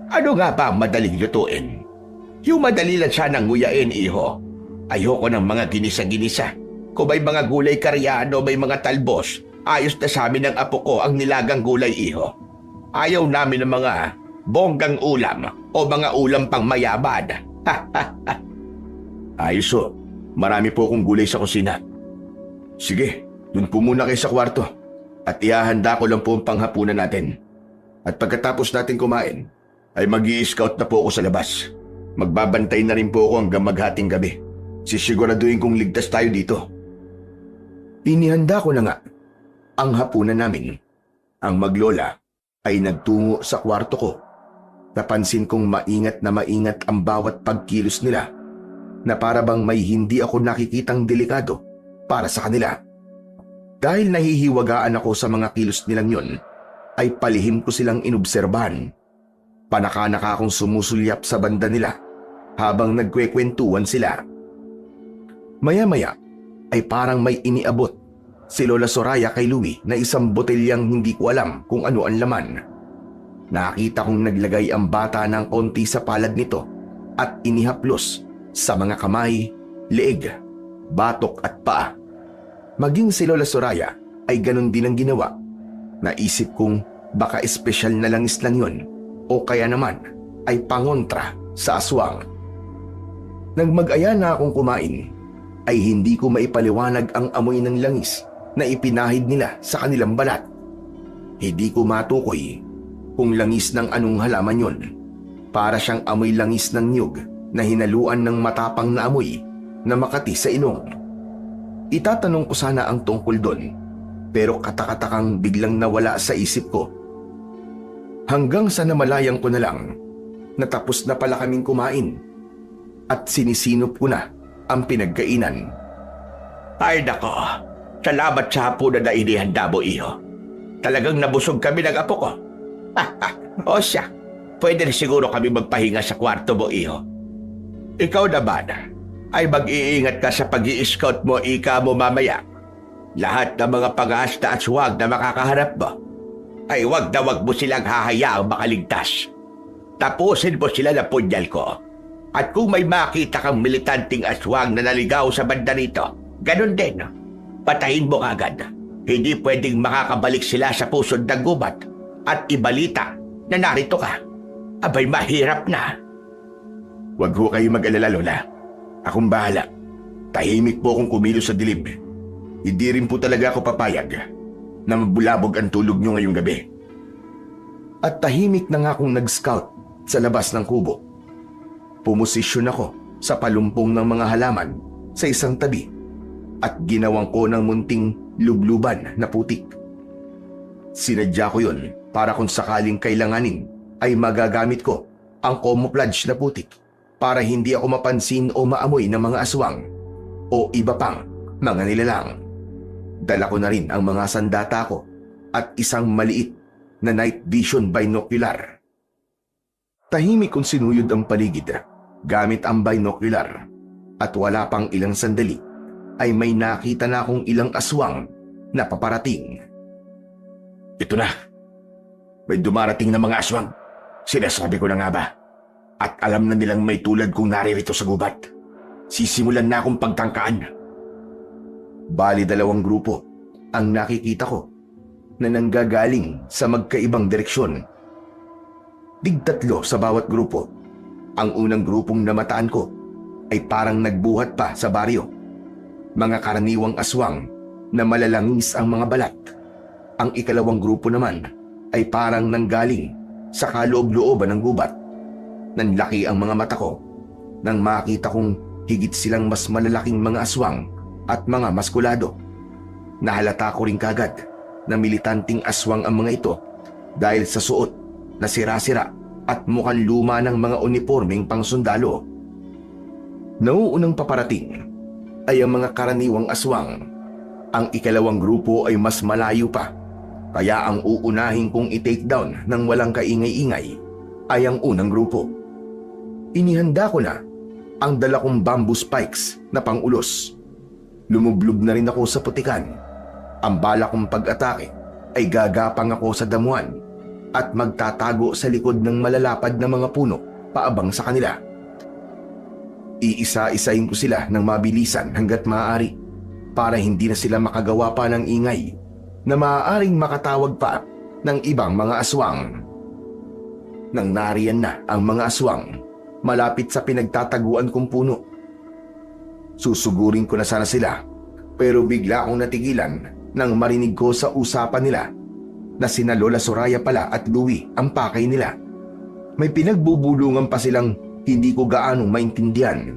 Ano nga ba ang madaling lutuin? Yung madali lang siya ng nguyain, iho. Ayoko ng mga ginisa-ginisa. Kung may mga gulay karyano, may mga talbos, ayos na sa amin ng apo ko ang nilagang gulay, iho. Ayaw namin ng mga bonggang ulam o mga ulam pang mayaman. Ayos ho. Marami po akong gulay sa kusina. Sige, dun po muna kayo sa kwarto. At ihahanda ko lang po ang panghapunan natin. At pagkatapos natin kumain, ay mag-i-scout na po ako sa labas. Magbabantay na rin po ako hanggang maghating gabi. Sisiguraduhin kong ligtas tayo dito. Inihanda ko na nga ang hapunan namin. Ang maglola ay nagtungo sa kwarto ko. Napansin kong maingat na maingat ang bawat pagkilos nila na para bang may hindi ako nakikitang delikado para sa kanila. Dahil nahihiwagaan ako sa mga kilos nilang yon, ay palihim ko silang inobserbahan. Panaka-naka akong sumusulyap sa banda nila habang nagkwekwentuhan sila. Maya-maya ay parang may iniabot si Lola Soraya kay Louie na isang botelyang hindi ko alam kung ano ang laman. Nakita kong naglagay ang bata ng konti sa palad nito at inihaplos sa mga kamay, leeg, batok at paa. Maging si Lola Soraya ay ganun din ang ginawa. Naisip kong baka espesyal na langis lang yun o kaya naman ay pangontra sa aswang. Nang mag-aya na akong kumain, ay hindi ko maipaliwanag ang amoy ng langis na ipinahid nila sa kanilang balat. Hindi ko matukoy kung langis ng anong halaman yon. Para siyang amoy langis ng niyog na hinaluan ng matapang na amoy na makati sa inong. Itatanong ko sana ang tungkol doon, pero katakatakang biglang nawala sa isip ko. Hanggang sa namalayang ko na lang, natapos na pala kaming kumain at sinisinop ko na ang pinagkainan. Ay nako, salamat sa hapunan na inihanda mo, iho. talagang nabusog kami ng apo ko. O siya, pwede rin siguro kami magpahinga sa kwarto mo, iho. Ikaw naman, ay mag-iingat ka sa pag-i-scout mo, ika mo mamaya. Lahat ng mga pag-aasta at swag na makakaharap mo, ay wag na wag mo silang hahayaang makaligtas. Tapusin mo sila na punyal ko. At kung may makita kang militanting aswang na naligaw sa banda rito, ganun din. Patayin mo agad. Hindi pwedeng makakabalik sila sa pusod ng gubat at ibalita na narito ka. Abay, mahirap na. Huwag ho kayo mag-alala, Lola. Akong bahala. Tahimik po akong kumilos sa dilim. Hindi rin po talaga ako papayag na mabulabog ang tulog nyo ngayong gabi. At tahimik na nga akong nag-scout sa labas ng kubo. Pumosisyon ako sa palumpong ng mga halaman sa isang tabi at ginawang ko ng munting lubluban na putik. Sinadya ko yun para kung sakaling kailanganin ay magagamit ko ang camouflage na putik para hindi ako mapansin o maamoy ng mga aswang o iba pang mga nilalang. Dala ko na rin ang mga sandata ko at isang maliit na night vision binocular. Tahimik kong sinuyod ang paligid gamit ang binocular at wala pang ilang sandali ay may nakita na akong ilang aswang na paparating. Ito na. May dumarating na mga aswang. Sinasabi ko na nga ba? At alam na nilang may tulad kong naririto sa gubat. Sisimulan na akong pagtangkaan. Bali 2 grupo ang nakikita ko na nanggagaling sa magkaibang direksyon. 3 sa bawat grupo. Ang unang grupong namataan ko ay parang nagbuhat pa sa baryo. Mga karaniwang aswang na malalangis ang mga balat. Ang ikalawang grupo naman ay parang nanggaling sa kaloob-looban ng gubat. Nanlaki ang mga mata ko nang makita kong higit silang mas malalaking mga aswang at mga maskulado. Nahalata ko rin kagad na militanting aswang ang mga ito dahil sa suot na sira-sira at mukhang luma ng mga uniformeng pangsundalo. Nauunang paparating ay ang mga karaniwang aswang. Ang ikalawang grupo ay mas malayo pa, kaya ang uunahin kong i-take down ng walang kaingay-ingay ay ang unang grupo. Inihanda ko na ang dala kong bamboo spikes na pangulos. Lumublob na rin ako sa putikan. Ang bala kong pag-atake ay gagapang ako sa damuhan at magtatago sa likod ng malalapad na mga puno paabang sa kanila. Iisa-isahin ko sila ng mabilisan hanggat maaari para hindi na sila makagawa pa ng ingay na maaaring makatawag pa ng ibang mga aswang. Nang nariyan na ang mga aswang malapit sa pinagtataguan kong puno, susugurin ko na sana sila pero bigla akong natigilan nang marinig ko sa usapan nila na sina Lola Soraya pala at Louie ang pakay nila. May pinagbubulungan pa silang hindi ko gaanong maintindihan.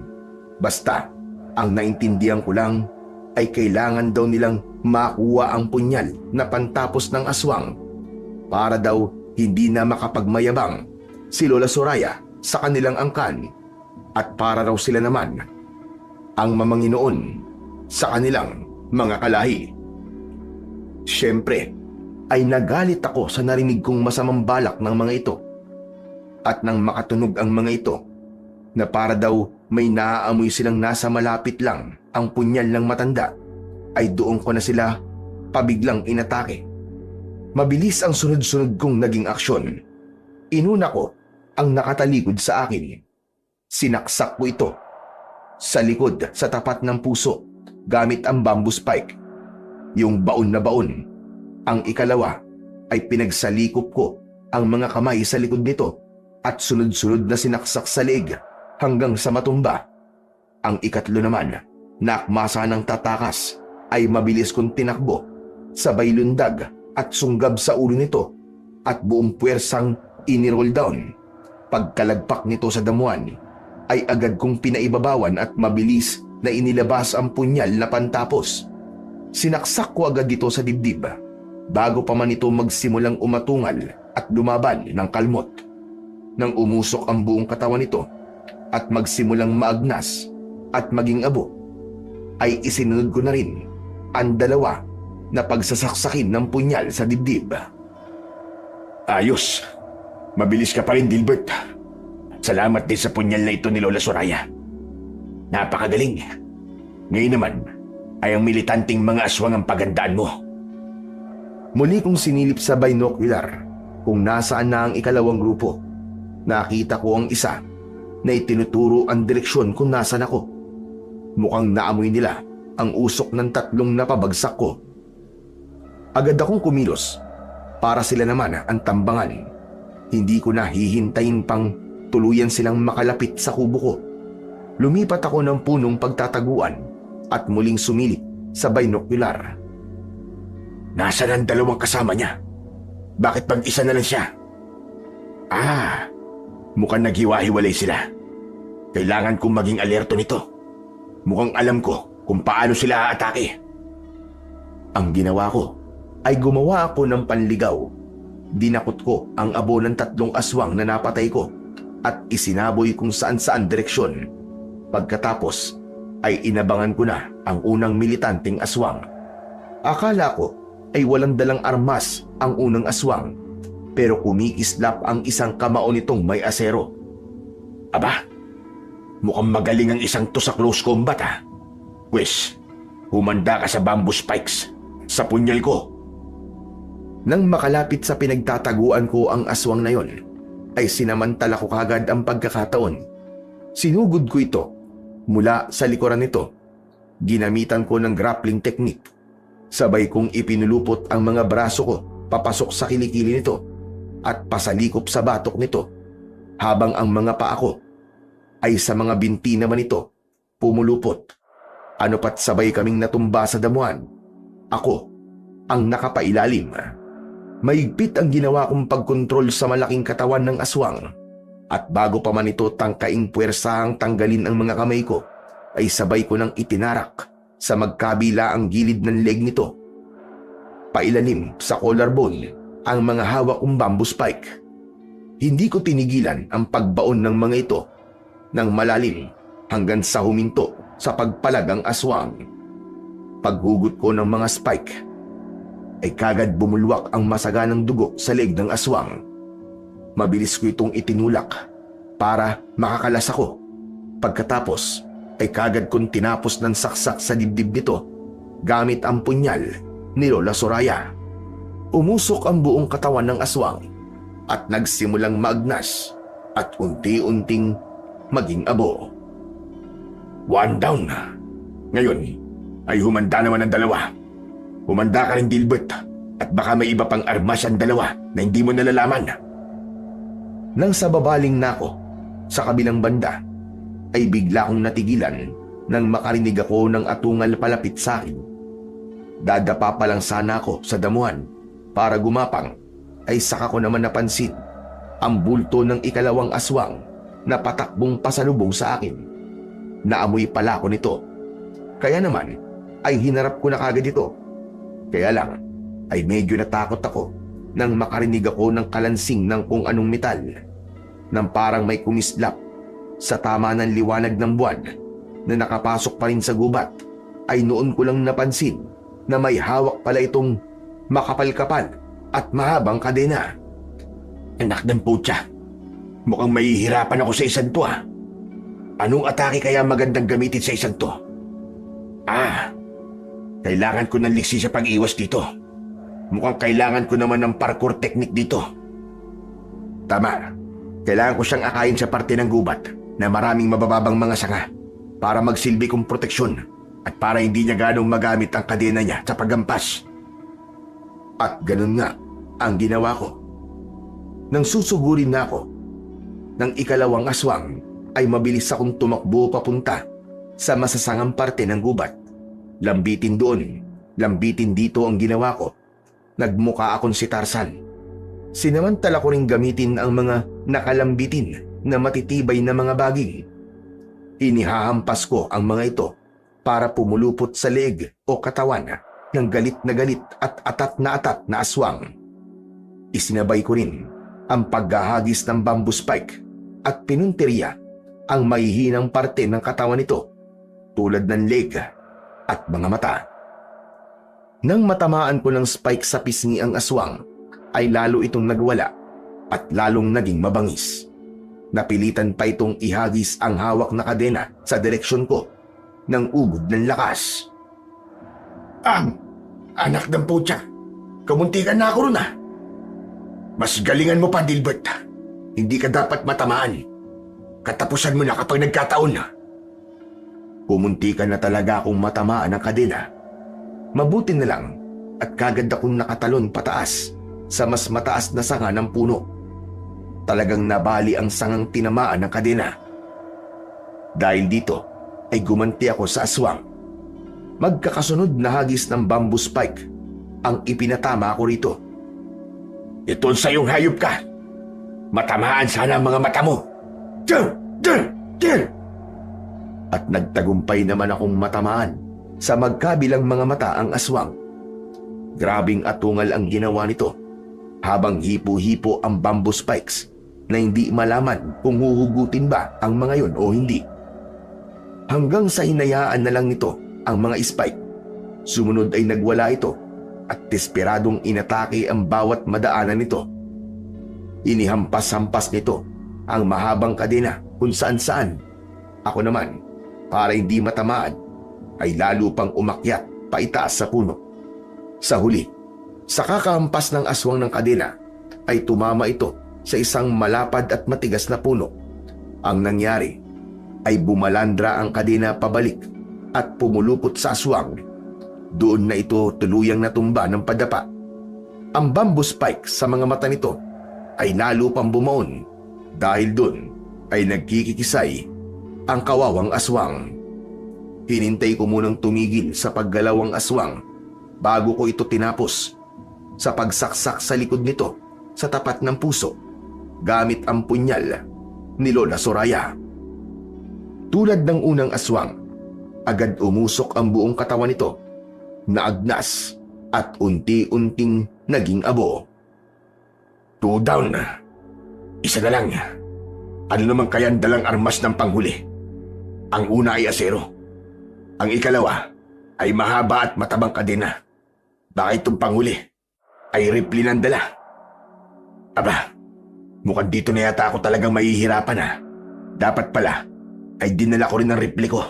Basta, ang naintindihan ko lang ay kailangan daw nilang makuha ang punyal na pantapos ng aswang para daw hindi na makapagmayabang si Lola Soraya sa kanilang angkan at para raw sila naman ang mamanginoon sa kanilang mga kalahi. Siyempre, ay nagalit ako sa narinig kong masamang balak ng mga ito. At nang makatunog ang mga ito, na para daw may naaamoy silang nasa malapit lang ang punyal ng matanda, ay doon ko na sila pabiglang inatake. Mabilis ang sunod-sunod kong naging aksyon. Inuna ko ang nakatalikod sa akin. Sinaksak ko ito sa likod sa tapat ng puso gamit ang bamboo spike. Yung baon na baon. Ang ikalawa ay pinagsalikop ko ang mga kamay sa likod nito at sunod-sunod na sinaksak sa leeg hanggang sa matumba. Ang ikatlo naman, na akmasa ng tatakas, ay mabilis kong tinakbo, sabay lundag at sunggab sa ulo nito at buong puwersang iniroll down. Pagkalagpak nito sa damuhan, ay agad kong pinaibabawan at mabilis na inilabas ang punyal na pantapos. Sinaksak ko agad dito sa dibdib bago pa man ito magsimulang umatungal at lumaban ng kalmot. Nang umusok ang buong katawan nito at magsimulang maagnas at maging abo, ay isinunod ko na rin ang 2 na pagsasaksakin ng punyal sa dibdib. Ayos. Mabilis ka pa rin, Dilbert. Salamat din sa punyal na ito ni Lola Soraya. Napakagaling. Ngayon naman ay ang militanteng mga aswang ang pagandaan mo. Muli kong sinilip sa binocular kung nasaan na ang ikalawang grupo. Nakita ko ang isa na itinuturo ang direksyon kung nasan ako. Mukhang naamoy nila ang usok ng tatlong napabagsak ko. Agad akong kumilos para sila naman ang tambangan. Hindi ko na hihintayin pang tuluyan silang makalapit sa kubo ko. Lumipat ako ng punong pagtataguan at muling sumilip sa binocular. Nasaan ang dalawang kasama niya? Bakit mag-isa na lang siya? Mukhang naghiwa-hiwalay sila. Kailangan kong maging alerto nito. Mukhang alam ko kung paano sila aatake. Ang ginawa ko ay gumawa ako ng panligaw. Dinakot ko ang abo ng tatlong aswang na napatay ko at isinaboy kung saan-saan direksyon. Pagkatapos ay inabangan ko na ang unang militanteng aswang. Akala ko ay walang dalang armas ang unang aswang, pero kumikislap ang isang kamao nitong may asero. Aba, mukhang magaling ang isang to sa close combat ha. Pwes, humanda ka sa bamboo spikes sa punyal ko. Nang makalapit sa pinagtataguan ko ang aswang na yon, ay sinamantala ko kagad ang pagkakataon. Sinugod ko ito mula sa likuran nito. Ginamitan ko ng grappling technique. Sabay kong ipinulupot ang mga braso ko papasok sa kilikili nito at pasalikop sa batok nito, habang ang mga paa ko ay sa mga binti naman ito pumulupot. Ano pat sabay kaming natumba sa damuhan. Ako ang nakapailalim. Mahigpit ang ginawa kong pagkontrol sa malaking katawan ng aswang, at bago pa man ito tangkaing puwersahang tanggalin ang mga kamay ko, ay sabay ko nang itinarak sa magkabila ang gilid ng leg nito. Pailalim sa collarbone ang mga hawak kong bamboo spike. Hindi ko tinigilan ang pagbaon ng mga ito ng malalim hanggang sa huminto sa pagpalag ang aswang. Paghugot ko ng mga spike ay kagad bumulwak ang masaganang dugo sa leg ng aswang. Mabilis ko itong itinulak para makakalas ako. Pagkatapos ay kagad kong tinapos ng saksak sa dibdib nito gamit ang punyal ni Lola Soraya. Umusok ang buong katawan ng aswang at nagsimulang maagnas at unti-unting maging abo. One down. Ngayon ay humanda naman ang dalawa. Humanda ka rin, Dilbert, at baka may iba pang armas ang dalawa na hindi mo nalalaman. Nang sa babaling na ako sa kabilang banda, ay bigla kong natigilan nang makarinig ako ng atungal palapit sa akin. Dadapa pa lang sana ako sa damuhan para gumapang, ay saka ko naman napansin ang bulto ng ikalawang aswang na patakbong pasalubong sa akin. Naamoy pala ako nito. Kaya naman ay hinarap ko na kagad ito. Kaya lang ay medyo natakot ako nang makarinig ako ng kalansing ng kung anong metal, nang parang may kumislap sa tama ng liwanag ng buwan na nakapasok pa rin sa gubat. Ay noon ko lang napansin na may hawak pala itong makapal-kapal at mahabang kadena. Anak ng putya, mukhang mahihirapan ako sa isang to. Anong atake kaya magandang gamitin sa isang to? Kailangan ko ng liksi sa pag-iwas dito. Mukhang kailangan ko naman ng parkour technique dito. Tama, kailangan ko siyang akayin sa parte ng gubat na maraming mabababang mga sanga para magsilbi kong proteksyon at para hindi niya ganong magamit ang kadena niya sa paggampas. At ganun nga ang ginawa ko. Nang susugurin na ako ng ikalawang aswang, ay mabilis akong tumakbo papunta sa masasangang parte ng gubat. Lambitin doon, lambitin dito ang ginawa ko. Nagmukha akong si Tarzan. Sinamantala ko ring gamitin ang mga nakalambitin na matitibay na mga baging. Inihahampas ko ang mga ito para pumulupot sa leeg o katawan ng galit at atat na aswang. Isinabay ko rin ang paghahagis ng bamboo spike at pinunteriya ang mahihinang parte ng katawan nito tulad ng leg at mga mata. Nang matamaan ko ng spike sa pisngi ang aswang, ay lalo itong nagwala at lalong naging mabangis. Napilitan pa itong ihagis ang hawak na kadena sa direksyon ko ng ugod ng lakas. Anak ng putya, kamuntikan na ako ron ah. Mas galingan mo pa, Dilbert. Hindi ka dapat matamaan. Katapusan mo na kapag nagkataon na. Pumuntikan na talaga akong matamaan ng kadena. Mabuti na lang at kagad akong nakatalon pataas sa mas mataas na sanga ng puno. Talagang nabali ang sangang tinamaan ng kadena. Dahil dito ay gumanti ako sa aswang. Magkakasunod na hagis ng bamboo spike ang ipinatama ko rito. Ito sa iyong hayop ka. Matamaan sana ang mga mata mo. At nagtagumpay naman akong matamaan sa magkabilang mga mata ang aswang. Grabing atungal ang ginawa nito habang hipo-hipo ang bamboo spikes na hindi malaman kung huhugutin ba ang mga yon o hindi. Hanggang sa hinayaan na lang nito ang mga spike. Sumunod ay nagwala ito at desperadong inatake ang bawat madaanan nito. Inihampas-hampas nito ang mahabang kadena kung saan-saan. Ako naman, para hindi matamaan, ay lalo pang umakyat paitaas sa puno. Sa huli, sa kakahampas ng aswang ng kadena, ay tumama ito sa isang malapad at matigas na puno. Ang nangyari ay bumalandra ang kadena pabalik at pumulupot sa aswang. Doon na ito tuluyang natumba ng padapa. Ang bamboo spike sa mga mata nito ay lalo pang bumaon dahil doon ay nagkikikisay ang kawawang aswang. Hinintay ko munang tumigil sa paggalaw ang aswang bago ko ito tinapos sa pagsaksak sa likod nito sa tapat ng puso gamit ang punyal ni Lola Soraya. Tulad ng unang aswang, agad umusok ang buong katawan nito na agnas at unti-unting naging abo. 2 down. Isa na lang. Ano naman kaya ang dalang armas ng panghuli? Ang una ay asero. Ang ikalawa ay mahaba at matabang kadena. Baka itong panghuli ay rifle ng dala. Aba, mukhang dito na yata ako talagang mahihirapan ha. Dapat pala ay dinala ko rin ang rifle ko.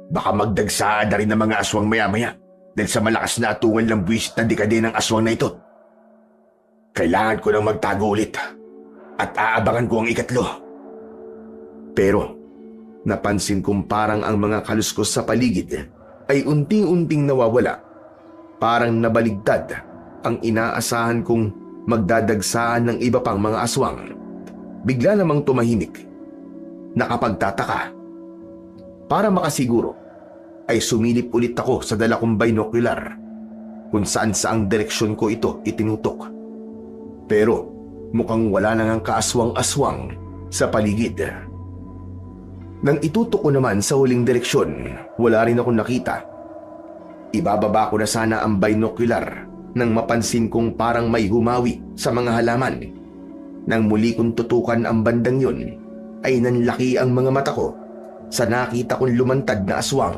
Baka magdagsaan na rin ng mga aswang maya-maya dahil sa malakas na atungan ng buwisit na dekade ng aswang na ito. Kailangan ko nang magtago ulit at aabangan ko ang ikatlo. Pero napansin kong parang ang mga kaluskos sa paligid ay unti-unting nawawala. Parang nabaligtad ang inaasahan kong magdadagsaan ng iba pang mga aswang. Bigla namang tumahimik. Nakapagtataka. Para makasiguro, ay sumilip ulit ako sa dala kong binocular kung saan saang direksyon ko ito itinutok. Pero mukhang wala na ngang kaaswang-aswang sa paligid. Nang itutok ko naman sa huling direksyon, wala rin akong nakita. Ibababa ko na sana ang binocular nang mapansin kong parang may humawi sa mga halaman. Nang muli kong tutukan ang bandang yun, ay nanlaki ang mga mata ko sa nakita kong lumantad na aswang.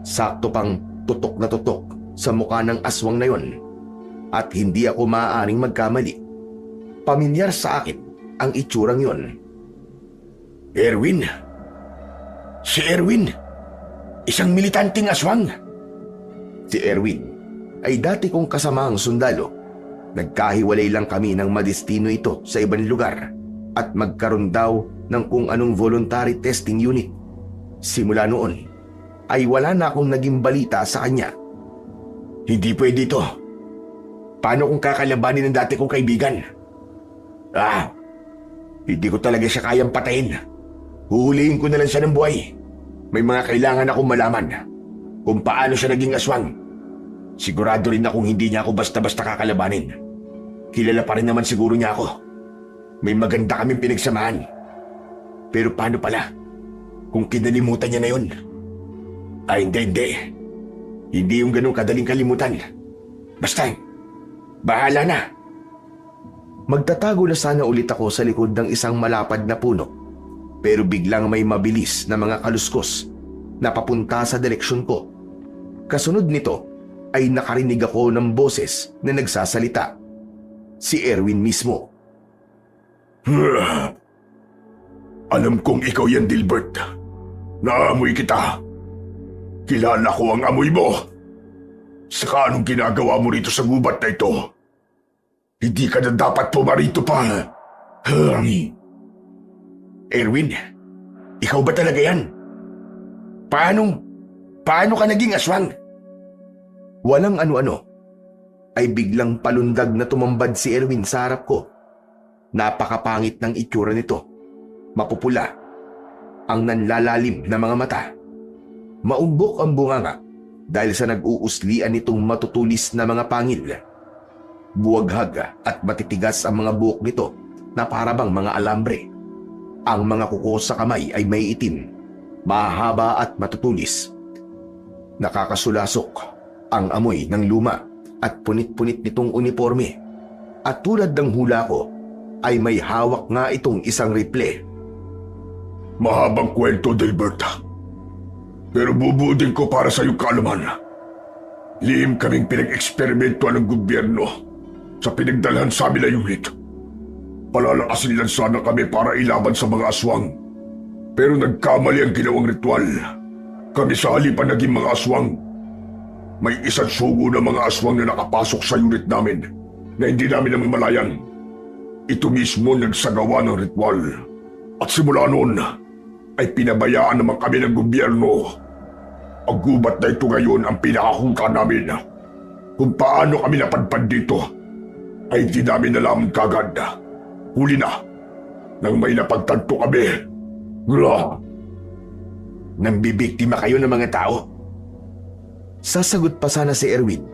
Sakto pang tutok na tutok sa mukha ng aswang na yon at hindi ako maaaring magkamali. Pamilyar sa akin ang itsurang yon. Erwin? Si Erwin? Isang militanteng aswang? Si Erwin ay dati kong kasamaang sundalo. Nagkahiwalay lang kami ng madestino ito sa ibang lugar at magkaroon daw ng kung anong voluntary testing unit. Simula noon ay wala na akong naging balita sa kanya. Hindi pwede ito. Paano kung kakalabanin ng dati kong kaibigan? Hindi ko talaga siya kayang patayin. Huhulihin ko na lang siya ng buhay. May mga kailangan akong malaman kung paano siya naging aswang. Sigurado rin akong hindi niya ako basta-basta kakalabanin. Kilala pa rin naman siguro niya ako. May maganda kaming pinagsamahan. Pero paano pala kung kinalimutan niya na yun? Hindi. Hindi yung ganun kadaling kalimutan. Basta, bahala na. Magtatago na sana ulit ako sa likod ng isang malapad na puno. Pero biglang may mabilis na mga kaluskos na papunta sa direksyon ko. Kasunod nito ay nakarinig ako ng boses na nagsasalita. Si Erwin mismo. Alam kong ikaw yan, Dilbert. Naamoy kita. Kilala ko ang amoy mo. Saka anong ginagawa mo rito sa gubat na ito? Hindi ka na dapat pumarito pa. Erwin, ikaw ba talaga yan? Paano ka naging aswang? Walang ano-ano, ay biglang palundag na tumambad si Erwin sa harap ko. Napakapangit ng itsura nito. Mapupula. Ang nanlalalim na mga mata. Maumbok ang bunganga dahil sa nag-uuslian nitong matutulis na mga pangil. Buwaghag at matitigas ang mga buhok nito na parabang mga alambre. Ang mga kuko sa kamay ay may itim, mahaba at matutulis. Nakakasulasok ang amoy ng luma at punit-punit nitong uniforme. At tulad ng hula ko, ay may hawak nga itong isang rifle. Mahabang kwento, Dilbert. Pero bubuodin ko para sa iyong kaalaman. Lihim kaming pinag-eksperimentuhan ng gobyerno sa pinagdalhan sa amin na unit. Palalakasin lang sana kami para ilaban sa mga aswang. Pero nagkamali ang ginawang ritual. Kami sa halipan naging mga aswang. May isang sugo na mga aswang na nakapasok sa unit namin na hindi namin namamalayan. Ito mismo nagsagawa ng ritual. At simula noon, ay pinabayaan naman kami ng gobyerno. Ang gubat na ito ngayon ang pinakahuka namin. Kung paano kami napadpad dito, ay di namin nalaman kagad. Huli na, nang may napagtanto kami. Nang bibiktima kayo ng mga tao? Sasagot pa sana si Erwin,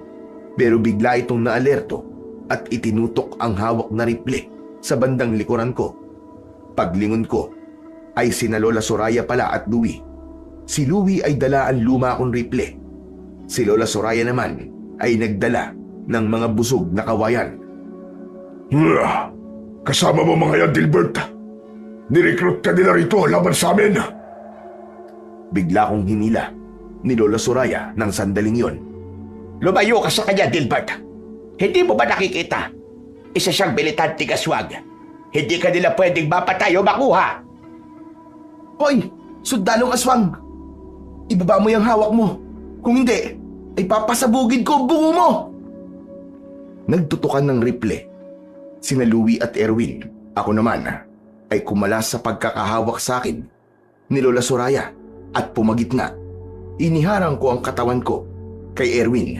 pero bigla itong naalerto at itinutok ang hawak na rifle sa bandang likuran ko. Paglingon ko, ay sina Lola Soraya pala at Louie. Si Louie ay dala ang luma kong rifle. Si Lola Soraya naman ay nagdala ng mga busog na kawayan. Kasama mo mga yan, Dilbert. Nirecruit ka nila rito laban sa amin. Bigla kong hinila ni Lola Soraya ng sandaling yon. Lumayo ka sa kanya, Dilbert. Hindi mo ba nakikita? Isa siyang militante kaswag. Hindi ka nila pwedeng mapatay o makuha. Hoy! Sundalong aswang! Ibaba mo yung hawak mo. Kung hindi, ay papasabugid ko ang bungo mo! Nagtutukan ng rifle. Sina Louie at Erwin. Ako naman ay kumalas sa pagkakahawak sa akin ni Lola Soraya at pumagitna. Iniharang ko ang katawan ko kay Erwin.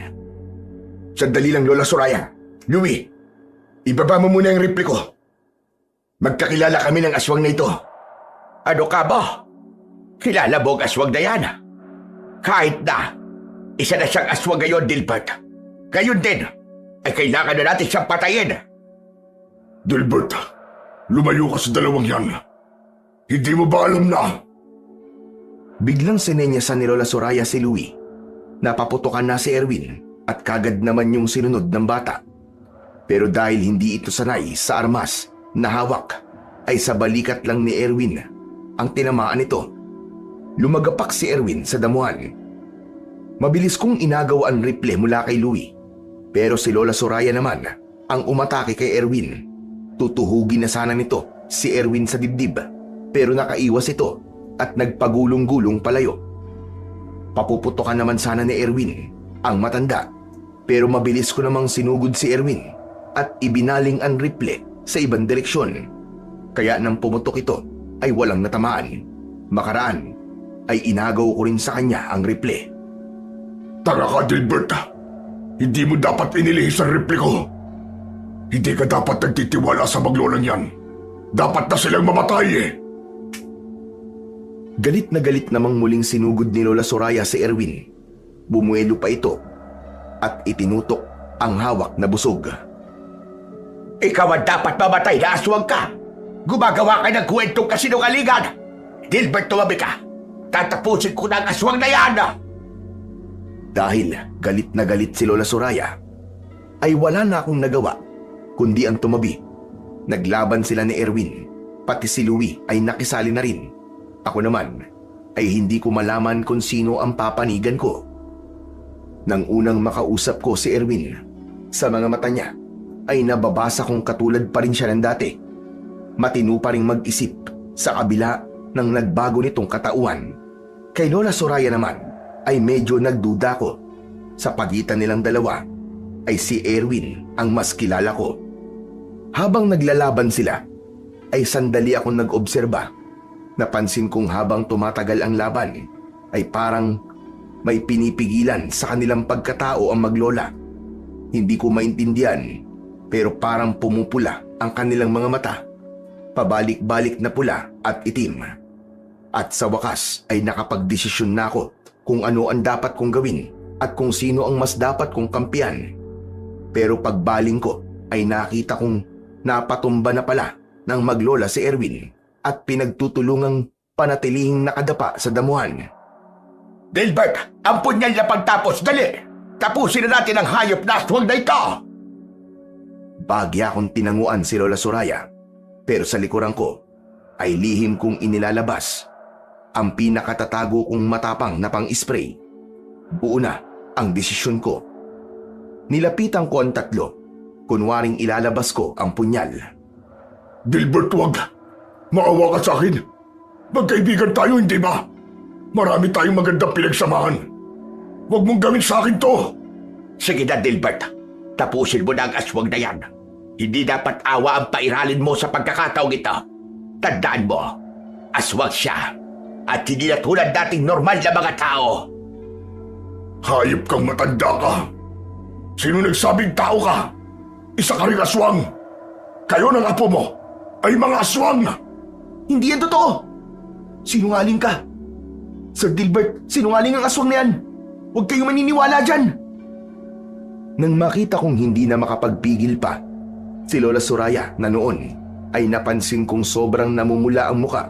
Sandali lang, Lola Soraya. Louie, ibaba mo muna yung rifle ko. Magkakilala kami ng aswang na ito. Ano ka ba? Kilala mo ang aswang na yan? Kahit na, isa na siyang aswang ngayon, Dilbert. Gayon din, ay kailangan na natin siyang patayin. Dilbert, lumayo ka sa dalawang yan. Hindi mo ba alam na? Biglang sinenyasan ni Lola Soraya si Louie. Napaputokan na si Erwin at kagad naman yung sinunod ng bata. Pero dahil hindi ito sanay sa armas na hawak, ay sa balikat lang ni Erwin ang tinamaan nito. Lumagapak si Erwin sa damuhan. Mabilis kong inagaw ang rifle mula kay Louie. Pero si Lola Soraya naman ang umatake kay Erwin. Tutuhugin na sana nito si Erwin sa dibdib, pero nakaiwas ito at nagpagulong-gulong palayo. Papuputokan naman sana ni Erwin ang matanda, pero mabilis ko namang sinugod si Erwin at ibinaling ang rifle sa ibang direksyon. Kaya nang pumutok ito ay walang natamaan. Makaraan ay inagaw ko rin sa kanya ang rifle. Tanga ka, Dilbert. Hindi mo dapat inilihis ang rifle ko. Hindi ka dapat nagtitiwala sa maglolang yan. Dapat na silang mamatay eh. Galit na galit namang muling sinugod ni Lola Soraya si Erwin. Bumuelo pa ito at itinutok ang hawak na busog. Ikaw ang dapat mamatay na aswang ka. Gumagawa ka ng kwentong kasinungalingan. Dilbert, tumabi ka. Tatapusin ko na ang aswang na yan. Dahil galit na galit si Lola Soraya, ay wala na akong nagawa kundi ang tumabi. Naglaban sila ni Erwin, pati si Louie ay nakisali na rin. Ako naman ay hindi ko malaman kung sino ang papanigan ko. Nang unang makausap ko si Erwin, sa mga mata niya ay nababasa kong katulad pa rin siya ng dati. Matino pa rin mag-isip sa kabila ng nagbago nitong katauhan. Kay Lola Soraya naman ay medyo nagduda ko. Sa pagitan nilang dalawa ay si Erwin ang mas kilala ko. Habang naglalaban sila ay sandali akong nag-obserba. Napansin kong habang tumatagal ang laban ay parang may pinipigilan sa kanilang pagkatao ang maglola. Hindi ko maintindihan pero parang pumupula ang kanilang mga mata. Pabalik-balik na pula at itim. At sa wakas ay nakapagdesisyon na ako kung ano ang dapat kong gawin at kung sino ang mas dapat kong kampiyan. Pero pagbaling ko ay nakita kong napatumba na pala ng maglola si Erwin at pinagtutulungang panatilihing nakadapa sa damuhan. Dilbert, ampun niyan na pagtapos, dali! Tapusin na natin ang hayop na aswang na ito! Bagya akong tinanguan si Lola Soraya, pero sa likuran ko ay lihim kong inilalabas ang pinakatatago kong matapang na pang-spray. Buo na ang desisyon ko. Nilapitan ko ang tatlo, kunwaring ilalabas ko ang punyal. Dilbert, wag. Maawa ka sa akin. Magkaibigan tayo, hindi ba? Marami tayong magandang pinagsamahan. Huwag mong gawin sa akin to. Sige na, Dilbert. Tapusin mo na ang aswang na yan. Hindi dapat awa ang pairalin mo sa pagkakataong ito. Tandaan mo, aswang siya. At hindi na tulad dating normal na mga tao. Hayop kang matanda ka. Sino nagsabing tao ka? Isa ka rin aswang. Kayo ng apo mo ay mga aswang. Hindi yan totoo! Sinungaling ka! Sir Dilbert, sinungaling ang aswang na yan! Huwag kayong maniniwala dyan! Nang makita kong hindi na makapagpigil pa, si Lola Soraya na noon ay napansin kong sobrang namumula ang muka,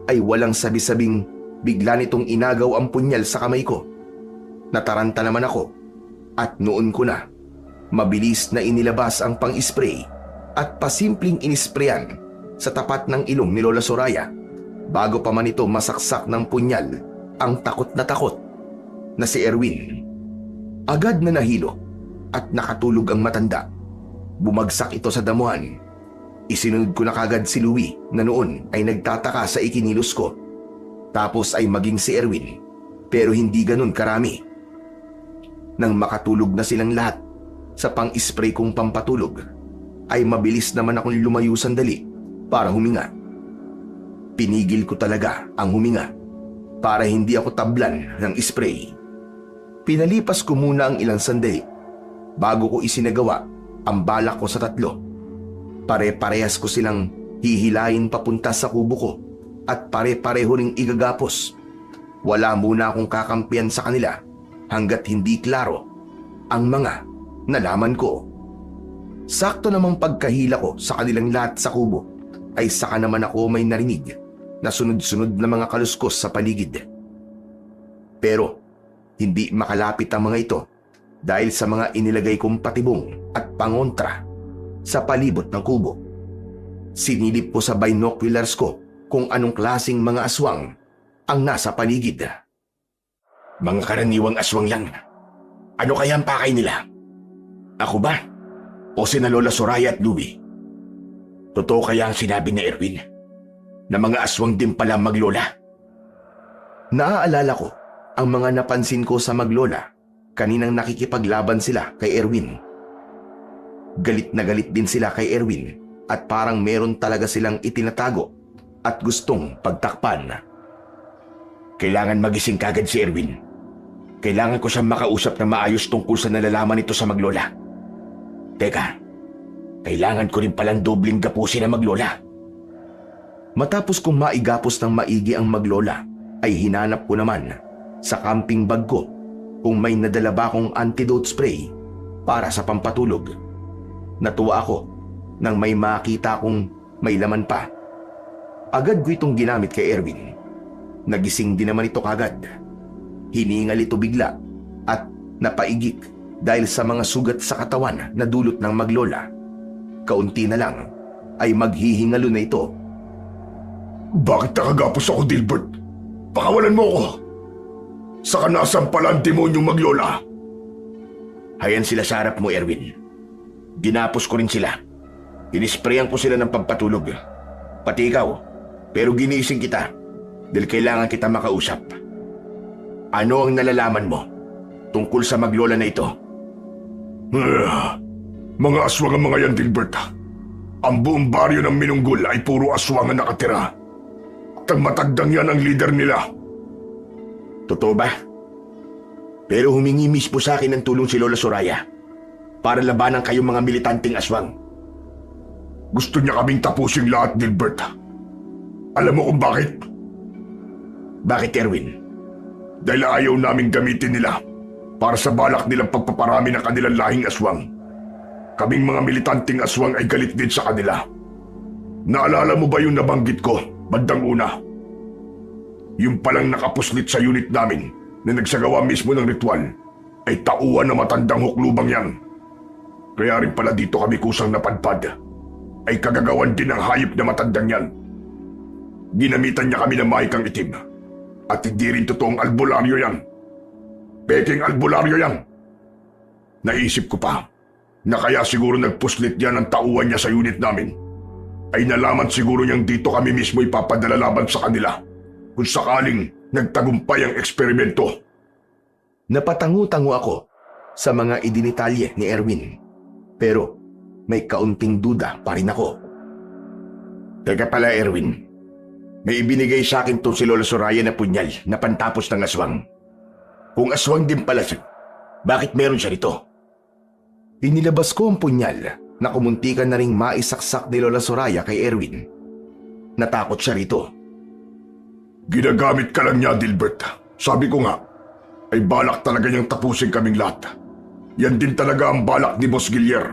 ay walang sabi-sabing bigla nitong inagaw ang punyal sa kamay ko. Nataranta naman ako at noon ko na mabilis na inilabas ang pang-spray at pasimpleng inisprayan sa tapat ng ilong ni Lola Soraya bago pa man ito masaksak ng punyal ang takot na si Erwin. Agad na nahilo at nakatulog ang matanda. Bumagsak ito sa damuhan. Isinunod ko na kagad si Louie na noon ay nagtataka sa ikinilos ko. Tapos ay maging si Erwin, pero hindi ganun karami. Nang makatulog na silang lahat sa pang-spray kong pampatulog, ay mabilis naman akong lumayo sandali para huminga. Pinigil ko talaga ang huminga para hindi ako tablan ng spray. Pinalipas ko muna ang ilang sandali bago ko isinagawa ang balak ko sa tatlo. Pare-parehas ko silang hihilayin papunta sa kubo ko at pare-pareho ring igagapos. Wala muna akong kakampiyan sa kanila hanggat hindi klaro ang mga nalaman ko. Sakto namang pagkahila ko sa kanilang lahat sa kubo ay saka naman ako may narinig na sunod-sunod na mga kaluskos sa paligid. Pero hindi makalapit ang mga ito dahil sa mga inilagay kong patibong at pangontra sa palibot ng kubo. Sinilip ko sa binoculars ko kung anong klaseng mga aswang ang nasa paligid. Mga karaniwang aswang yan. Ano kaya ang pakay nila? Ako ba? O sina Lola Soraya at Louie? Totoo kaya ang sinabi ni Erwin na mga aswang din pala maglola? Naaalala ko ang mga napansin ko sa maglola kaninang nakikipaglaban sila kay Erwin. Galit na galit din sila kay Erwin at parang meron talaga silang itinatago at gustong pagtakpan. Kailangan magising kagad si Erwin. Kailangan ko siyang makausap na maayos tungkol sa nalalaman nito sa maglola. Teka, kailangan ko rin palang dobling gapusin ang maglola. Matapos kong maigapos ng maigi ang maglola, ay hinanap ko naman sa camping bag ko kung may nadala ba akong antidote spray para sa pampatulog. Natuwa ako nang may makita akong may laman pa. Agad ko itong ginamit kay Erwin. Nagising din naman ito kagad. Hiningal ito bigla at napaigik dahil sa mga sugat sa katawan na dulot ng maglola. Kaunti na lang ay maghihingalo na ito. Bakit nakagapos ako, Dilbert? Pakawalan mo ako. Saka nasaan pala ang demonyong maglola? Hayan sila sa harap mo, Erwin. Ginapos ko rin sila. Inisprayan ko sila ng pampatulog. Pati ikaw. Pero ginising kita dahil kailangan kita makausap. Ano ang nalalaman mo tungkol sa maglola na ito? Mga aswang ang mga yan, Dilbert. Ang buong baryo ng Minunggol ay puro aswang ang nakatira. At ang matagdang yan ang leader nila. Totoo ba? Pero humingi mismo sa akin ng tulong si Lola Soraya para labanan kayong mga militanteng aswang. Gusto niya kaming tapusin lahat, Dilbert. Alam mo kung bakit? Bakit, Erwin? Dahil ayaw naming gamitin nila para sa balak nilang pagpaparami ng kanilang lahing aswang. Kaming mga militanteng aswang ay galit din sa kanila. Naalala mo ba yung nabanggit ko, bandang una? Yung palang nakapuslit sa unit namin na nagsagawa mismo ng ritual ay tauhan na matandang huklubang yan. Kaya rin pala dito kami kusang napadpad. Ay kagagawan din ng hayop na matandang yan. Ginamitan niya kami ng mahikang itim. At hindi rin totoong albularyo yan. Peking albularyo yan. Naisip ko pa na kaya siguro nagpuslit yan ang tauhan niya sa unit namin. Ay nalaman siguro niyang dito kami mismo ipapadala laban sa kanila kung sakaling nagtagumpay ang eksperimento. Napatango-tango ako sa mga idinitalye ni Erwin. Pero may kaunting duda pa rin ako. Teka pala, Erwin. May ibinigay sa akin to si Lola Soraya na punyal na pantapos ng aswang. Kung aswang din pala siya, bakit meron siya rito? Inilabas ko ang punyal na kumuntikan na ring maisaksak ni Lola Soraya kay Erwin. Natakot siya rito. Ginagamit ka lang niya, Dilbert. Sabi ko nga, ay balak talaga niyang tapusin kaming lahat. Yan din talaga ang balak ni Boss Gilier.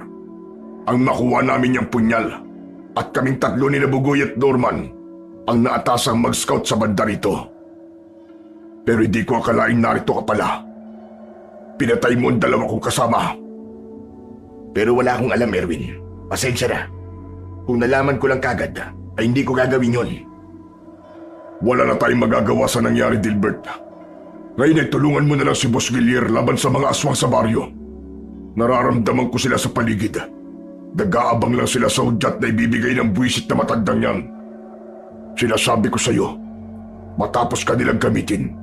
Ang makuha namin niyang punyal at kaming tatlo ni Nabugoy at Norman ang naatasang mag-scout sa banda rito. Pero hindi ko akalain narito ka pala. Pinatay mo ang dalawa kong kasama. Pero wala akong alam, Erwin. Pasensya na. Kung nalaman ko lang kagad, ay hindi ko gagawin yun. Wala na tayong magagawa sa nangyari, Dilbert. Ngayon ay tulungan mo na lang si Boss Gilier laban sa mga aswang sa baryo. Nararamdaman ko sila sa paligid. Nag-aabang lang sila sa hudyat na ibibigay ng buwisit na matandang yan. Sinasabi ko sa iyo, matapos ka nilang gamitin,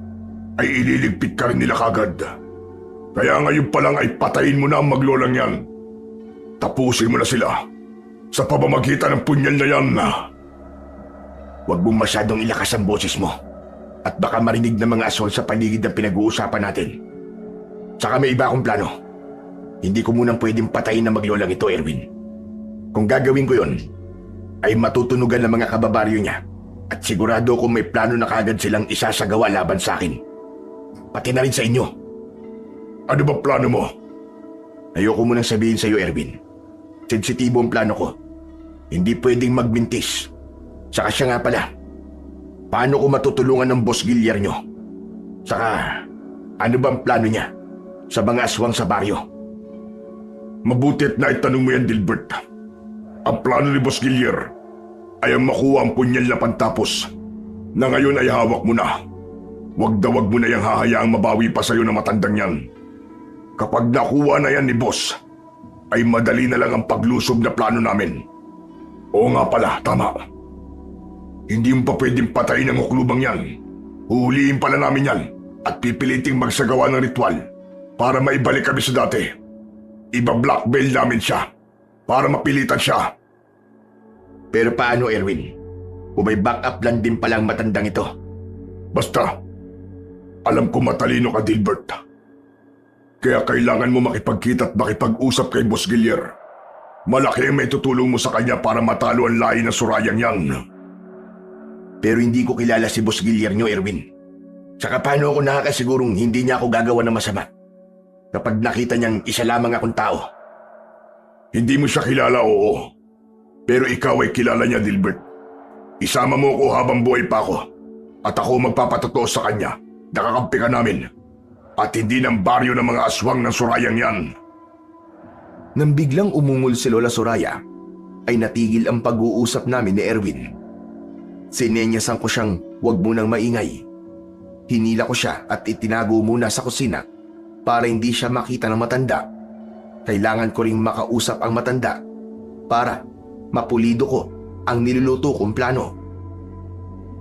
ay ililigpit ka rin nila kagad. Kaya ngayon pa lang ay patayin mo na ang maglolang yan. Tapusin mo na sila sa pamamagitan ng punyal na yan. Huwag mong masyadong ilakas ang boses mo at baka marinig ng mga aswang sa paligid ng pinag-uusapan natin. Tsaka may iba akong plano. Hindi ko munang pwedeng patayin na maglolang ito, Erwin. Kung gagawin ko yon, ay matutunugan ng mga kababaryo niya at sigurado kung may plano na kagad silang isasagawa laban sa akin. Pati na rin sa inyo. Ano ba plano mo? Ayoko munang sabihin sa iyo, Erwin. Sensitibo ang plano ko. Hindi pwedeng magbintis. Saka siya nga pala, paano ko matutulungan ng Boss Gilier nyo? Saka, ano bang plano niya sa mga aswang sa baryo? Mabuti at naitanong mo yan, Dilbert. Ang plano ni Boss Gilier ay ang makuha ang punyal na pantapos na ngayon ay hawak mo na. Wag mo na yung hahayaang mabawi pa sa'yo na matandang yan. Kapag nakuha na yan ni Boss, ay madali na lang ang paglusob na plano namin. Oo nga pala, tama. Hindi mo pa pwedeng patayin ang huklubang yan. Huhulihin pala namin yan at pipiliting magsagawa ng ritual para maibalik kami sa dati. Iba-blackmail namin siya para mapilitan siya. Pero paano, Erwin? Kung may backup plan din palang matandang ito? Basta, alam ko matalino ka, Dilbert. Kaya kailangan mo makipagkita at makipag-usap kay Boss Gilier. Malaki ang may tutulong mo sa kanya para matalo ang lahi ng Sorayang yan. Pero hindi ko kilala si Boss Gilier nyo, Erwin. Tsaka paano ako nakakasigurong hindi niya ako gagawa ng masama kapag nakita niyang isa lamang akong tao? Hindi mo siya kilala, oo. Pero ikaw ay kilala niya, Dilbert. Isama mo ko habang buhay pa ako. At ako magpapatotoo sa kanya. Nakakampi ka namin. At hindi ng baryo ng mga aswang ng Sorayang yan. Nang biglang umungol si Lola Soraya, ay natigil ang pag-uusap namin ni Erwin. Sinenyasan ko siyang huwag munang maingay. Hinila ko siya at itinago muna sa kusina para hindi siya makita ng matanda Kailangan ko ring makausap ang matanda para mapulido ko ang niluluto kong plano.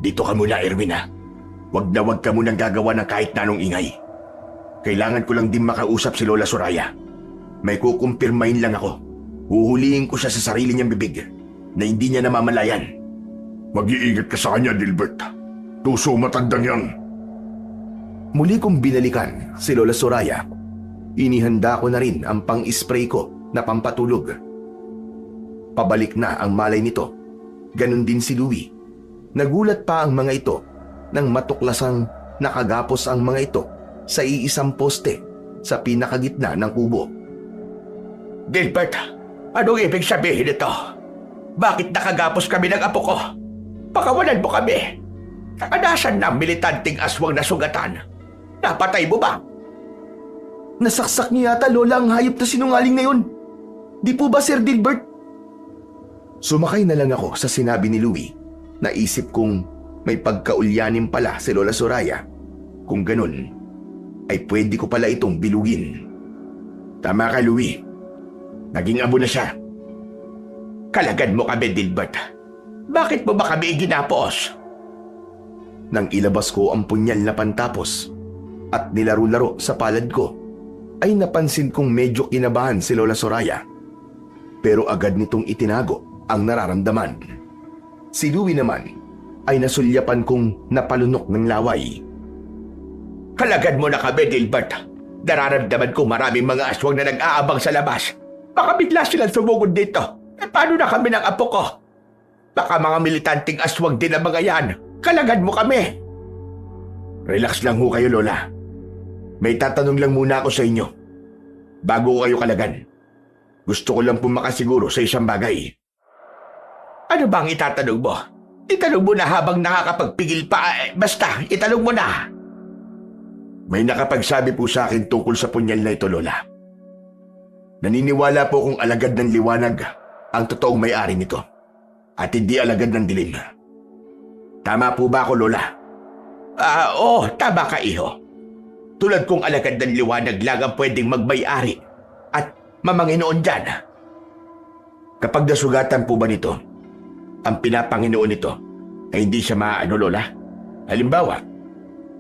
Dito ka muna, Erwin, ha? Wag na wag ka munang gagawa ng kahit na anong ingay. Kailangan ko lang din makausap si Lola Soraya. May kukumpirmahin lang ako. Huhulihin ko siya sa sarili niyang bibig na hindi niya namamalayan. Mag-iingat ka sa kanya, Dilbert. Tuso matandang yan. Muli kong binalikan si Lola Soraya. Inihanda ko na rin ang pang-spray ko na pampatulog. Pabalik na ang malay nito. Ganon din si Louie. Nagulat pa ang mga ito nang matuklasang nakagapos ang mga ito sa iisang poste sa pinakagitna ng kubo. Dilbert, anong ibig sabihin nito? Bakit nakagapos kami ng apo ko? Pakawalan mo kami. Nakadasan na ang militanteng aswang na sugatan. Napatay mo ba? Nasaksak niya yata, Lola, ang hayop na sinungaling na yun. Di po ba, Sir Dilbert? Sumakay na lang ako sa sinabi ni Louie. Naisip kong may pagkaulyanin pala si Lola Soraya. Kung ganun, ay pwede ko pala itong bilugin. Tama ka, Louie. Naging abo na siya. Kalagan mo kami, Dilbert. Bakit mo ba kami ginapos? Nang ilabas ko ang punyal na pantapos at nilaro-laro sa palad ko, ay napansin kong medyo kinabahan si Lola Soraya. Pero agad nitong itinago ang nararamdaman. Si Louie naman ay nasulyapan kong napalunok ng laway. Kalagan mo na kami, Dilbert. Nararamdaman ko maraming mga aswang na nag-aabang sa labas. Baka bigla silang sumugod dito. Paano na kami ng apo ko? Baka mga militanteng aswang din ang mga yan. Kalagan mo kami. Relax lang ho kayo, Lola. May tatanong lang muna ako sa inyo. Bago ko kayo kalagan. Gusto ko lang po makasiguro sa isang bagay. Ano bang itatanong mo? Itanong mo na habang nakakapagpigil pa. Basta, itanong mo na. May nakapagsabi po sa akin tungkol sa punyal na ito, Lola. Naniniwala po kung alagad ng liwanag ang totoong may-ari nito at hindi alagad ng dilim. Tama po ba ako, Lola? Oo, tama ka, iho. Tulad kong alagad ng liwanag lang ang pwedeng magmay-ari at mamanginoon dyan. Kapag nasugatan po ba nito, ang pinapanginoon nito ay hindi siya maano, Lola? Halimbawa,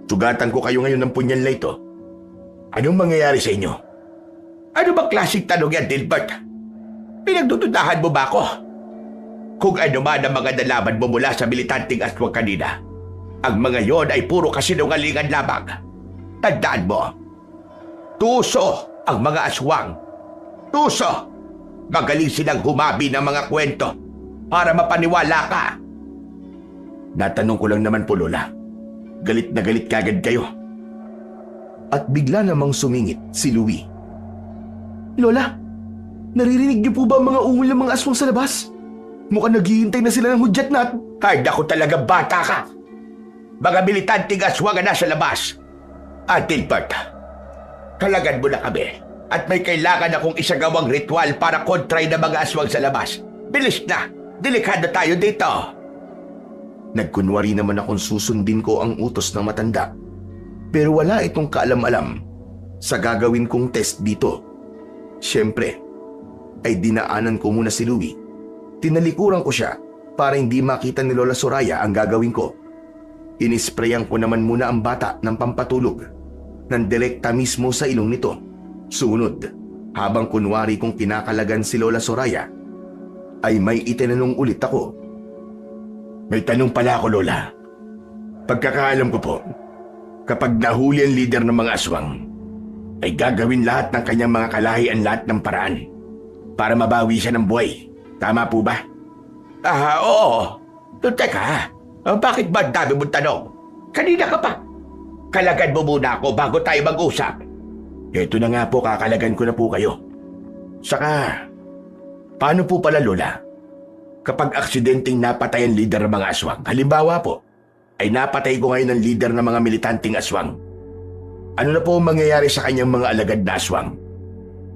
sugatan ko kayo ngayon ng punyal na ito. Anong mangyayari sa inyo? Ano bang klaseng tanong yan, Dilbert? Pinagdududahan mo ba ako? Kung ano man ang mga nalaman mo mula sa militanteng aswang kanina, ang mga yon ay puro kasinungalingan lamang. Tandaan mo, tuso ang mga aswang. Tuso! Magaling silang humabi ng mga kwento para mapaniwala ka. Natanong ko lang naman po, Lola. Galit na galit kagad kayo. At bigla namang sumingit si Louie. Lola, naririnig niyo po ba ang mga ungol ng mga aswang sa labas? Mukhang naghihintay na sila ng hudyat na. Ay, naku talaga, bata ka. Mga militanteng aswang na nasa labas. Dilbert, kalagan mo na kami at may kailangan akong isagawang ritual para kontray ng mga aswang sa labas. Bilis na! Delikado tayo dito! Nagkunwari naman akong susundin ko ang utos ng matanda. Pero wala itong kaalam-alam sa gagawin kong test dito. Siyempre, ay dinaanan ko muna si Louie. Tinalikuran ko siya para hindi makita ni Lola Soraya ang gagawin ko. Inisprayan ko naman muna ang bata ng pampatulog nang direkta mismo sa ilong nito. Sunod, habang kunwari kong kinakalagan si Lola Soraya, ay may itinanong ulit ako. May tanong pala ako, Lola. Pagkakaalam ko po, kapag nahuli ang leader ng mga aswang, ay gagawin lahat ng kanyang mga kalahian lahat ng paraan para mabawi siya ng buhay. Tama po ba? Oo. Teka, bakit ba ang dami mong tanong? Kanina ka pa. Kalagan mo muna ako bago tayo mag-usap. Ito na nga po, kakalagan ko na po kayo. Saka, paano po pala, Lola? Kapag aksidenteng napatay ang leader ng mga aswang, halimbawa po, ay napatay ko ngayon ang leader ng mga militanteng aswang. Ano na po ang mangyayari sa kanyang mga alagad na aswang?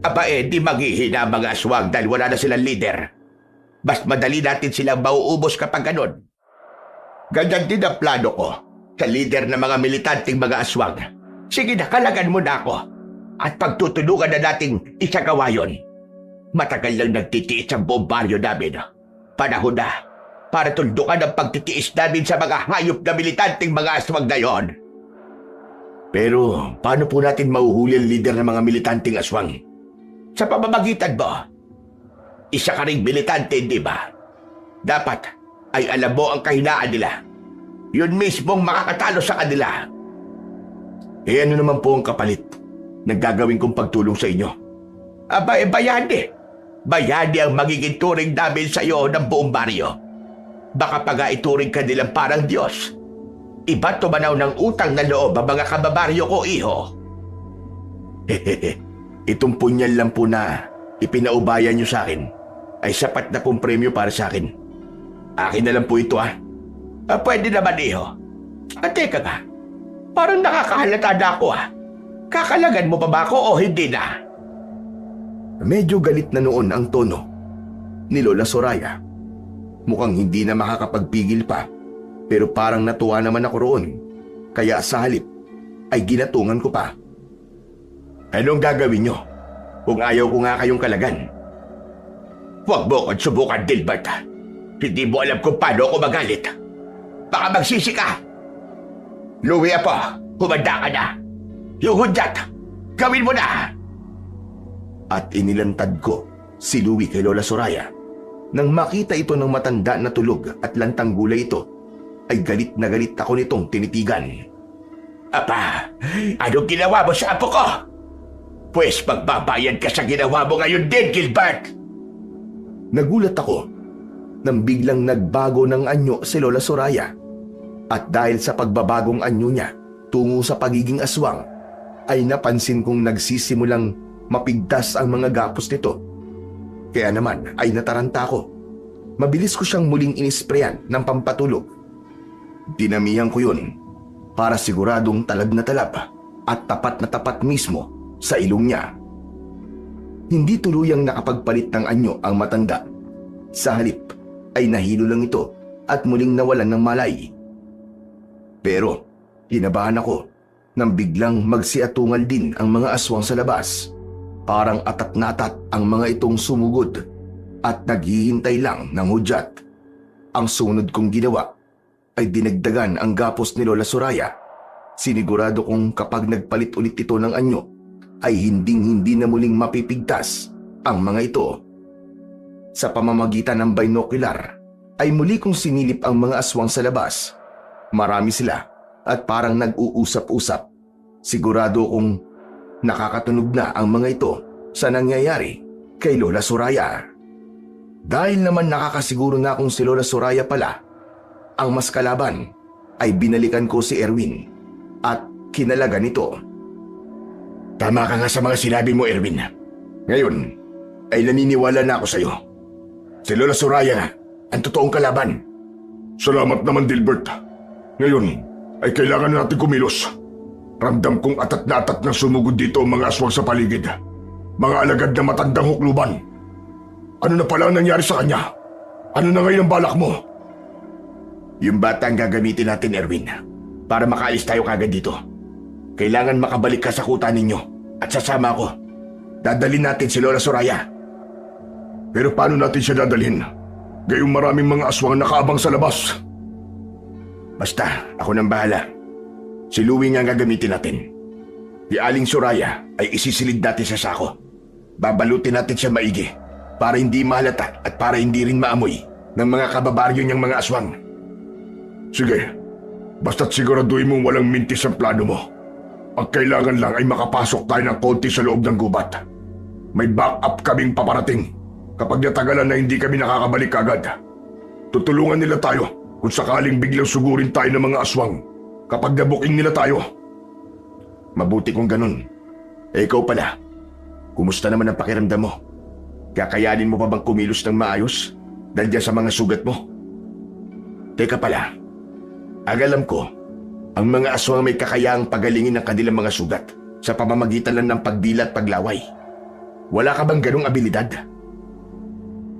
Aba di maghihina ang mga aswang dahil wala na silang leader. Mas madali natin silang mauubos kapag ganun. Ganyan din ang plano ko sa leader ng mga militanteng mga aswang. Sige na, kalagan mo na ako. at pagtutulungan na nating isagawa yon. Matagal lang nagtitiis ang buong baryo namin. Panahon na para tuldukan ang pagtitiis namin sa mga hayop na militanteng mga aswang na yon. Pero paano po natin mahuhuli ang leader ng mga militanteng aswang? Sa pamamagitan mo, isa ka ring militante, di ba? Dapat ay alam mo ang kahinaan nila. Yun mismong makakatalo sa kanila. Eh ano naman po ang kapalit na gagawin kong pagtulong sa inyo? Aba, bayani. Bayani ang magiging turing namin sa iyo ng buong baryo. Baka pa nga ituring ka nilang parang Diyos. Iba tumanaw ng utang na loob ang mga kababaryo ko, iho. Hehehe, itong punyan lang po na ipinaubayan niyo sa akin ay sapat na pong premyo para sa akin. Akin na lang po ito Pwede naman, iho. Teka nga, parang nakakahalata na ako Kakalagan mo pa ba ako o hindi na? Medyo galit na noon ang tono ni Lola Soraya. Mukhang hindi na makakapagpigil pa, pero parang natuwa naman ako roon. Kaya sa halip ay ginatungan ko pa. Anong gagawin nyo kung ayaw ko nga kayong kalagan? Huwag mo kong subukan, Dilbert. Hindi mo alam kung paano ako magalit. Baka magsisi ka. Louie Apo, humanda ka na. Yung hudyat, gawin mo na. At inilantad ko si Louie kay Lola Soraya. Nang makita ito ng matanda na tulog at lantang gulay ito, ay galit na galit ako nitong tinitigan. Apa, anong ginawa mo sa apo ko? Pwes magbabayad ka sa ginawa mo ngayon din, Gilbert. Nagulat ako nang biglang nagbago ng anyo si Lola Soraya. At dahil sa pagbabagong anyo niya tungo sa pagiging aswang, ay napansin kong nagsisimulang mapigtas ang mga gapos nito. Kaya naman ay nataranta ko. Mabilis ko siyang muling inisprayan ng pampatulog. Dinamihan ko yun para siguradong talab na talab at tapat na tapat mismo sa ilong niya. Hindi tuluyang nakapagpalit ng anyo ang matanda. Sa halip ay nahilo lang ito at muling nawalan ng malay. Pero kinabahan ako nang biglang magsiatungal din ang mga aswang sa labas. Parang atat na atat ang mga itong sumugod at naghihintay lang ng hudyat. Ang sunod kong ginawa ay dinagdagan ang gapos ni Lola Soraya. Sinigurado kong kapag nagpalit ulit ito ng anyo, ay hinding-hindi na muling mapipigtas ang mga ito. Sa pamamagitan ng binocular, ay muli kong sinilip ang mga aswang sa labas. Marami sila at parang nag-uusap-usap. Sigurado kong nakakatunog na ang mga ito sa nangyayari kay Lola Soraya. Dahil naman nakakasiguro na akong si Lola Soraya pala ang mas kalaban, ay binalikan ko si Erwin at kinalagan ito. Tama ka nga sa mga sinabi mo, Erwin. Ngayon ay naniniwala na ako sa iyo. Si Lola Soraya nga ang totoong kalaban. Salamat naman, Dilbert. Ngayon ay kailangan natin kumilos. Ramdam kong atat na atat na sumugod dito ang mga aswang sa paligid. Mga alagad na matandang hukluban. Ano na pala ang nangyari sa kanya? Ano na ngayon ang balak mo? Yung bata ang gagamitin natin, Erwin, para makaalis tayo kagad dito. Kailangan makabalik ka sa kuta ninyo at sasama ako. Dadalhin natin si Lola Soraya. Pero paano natin siya dadalhin? Gayong maraming mga aswang nakaabang sa labas. Basta, ako nang bahala. Si Louie nga ang gagamitin natin. Si Aling Soraya ay isisilid natin sa sako. Babalutin natin siya maigi para hindi mahalata at para hindi rin maamoy ng mga kababaryo niyang mga aswang. Sige, basta't siguraduhin mong walang mintis ang plano mo. Ang kailangan lang ay makapasok tayo ng konti sa loob ng gubat. May backup kaming paparating kapag natagalan na hindi kami nakakabalik agad. Tutulungan nila tayo kung sakaling biglang sugurin tayo ng mga aswang kapag nabuking nila tayo. Mabuti kung ganun. Ikaw pala, kumusta naman ang pakiramdam mo? Kakayanin mo pa bang kumilos ng maayos dahil dyan sa mga sugat mo? Teka pala, alam ko, ang mga aswang may kakayahang pagalingin ang kanilang mga sugat sa pamamagitan lang ng pagdila at paglaway. Wala ka bang ganong abilidad?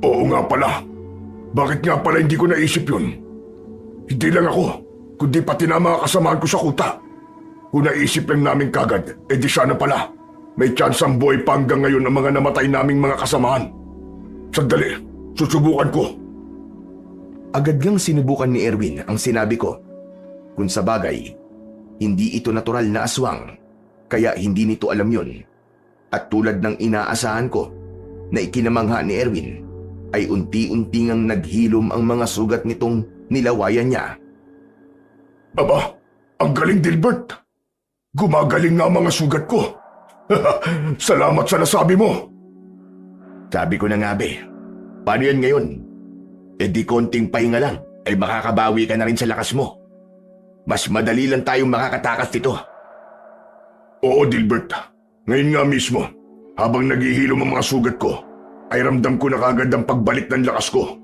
Oo nga pala. Bakit nga pala hindi ko naisip yun? Hindi lang ako, kundi pati na mga kasamahan ko sa kuta. Kung naisip lang namin kagad, edi sana pala. May chance ang buhay pa hanggang ngayon ang mga namatay naming mga kasamahan. Sandali, susubukan ko. Agad ngang sinubukan ni Erwin ang sinabi ko. Kung sa bagay, hindi ito natural na aswang, kaya hindi nito alam yun. At tulad ng inaasahan ko na ikinamangha ni Erwin, ay unti-unti ngang naghilom ang mga sugat nitong nilawayan niya. Aba, ang galing, Dilbert. Gumagaling na ang mga sugat ko. Salamat sa nasabi mo. Sabi ko na nga paano yan ngayon? E di konting pahinga lang ay makakabawi ka na rin sa lakas mo. Mas madali lang tayong makakatakas dito. Oo, Dilbert. Ngayon nga mismo, habang naghihilom ang mga sugat ko, ay ramdam ko na kagad ang pagbalik ng lakas ko.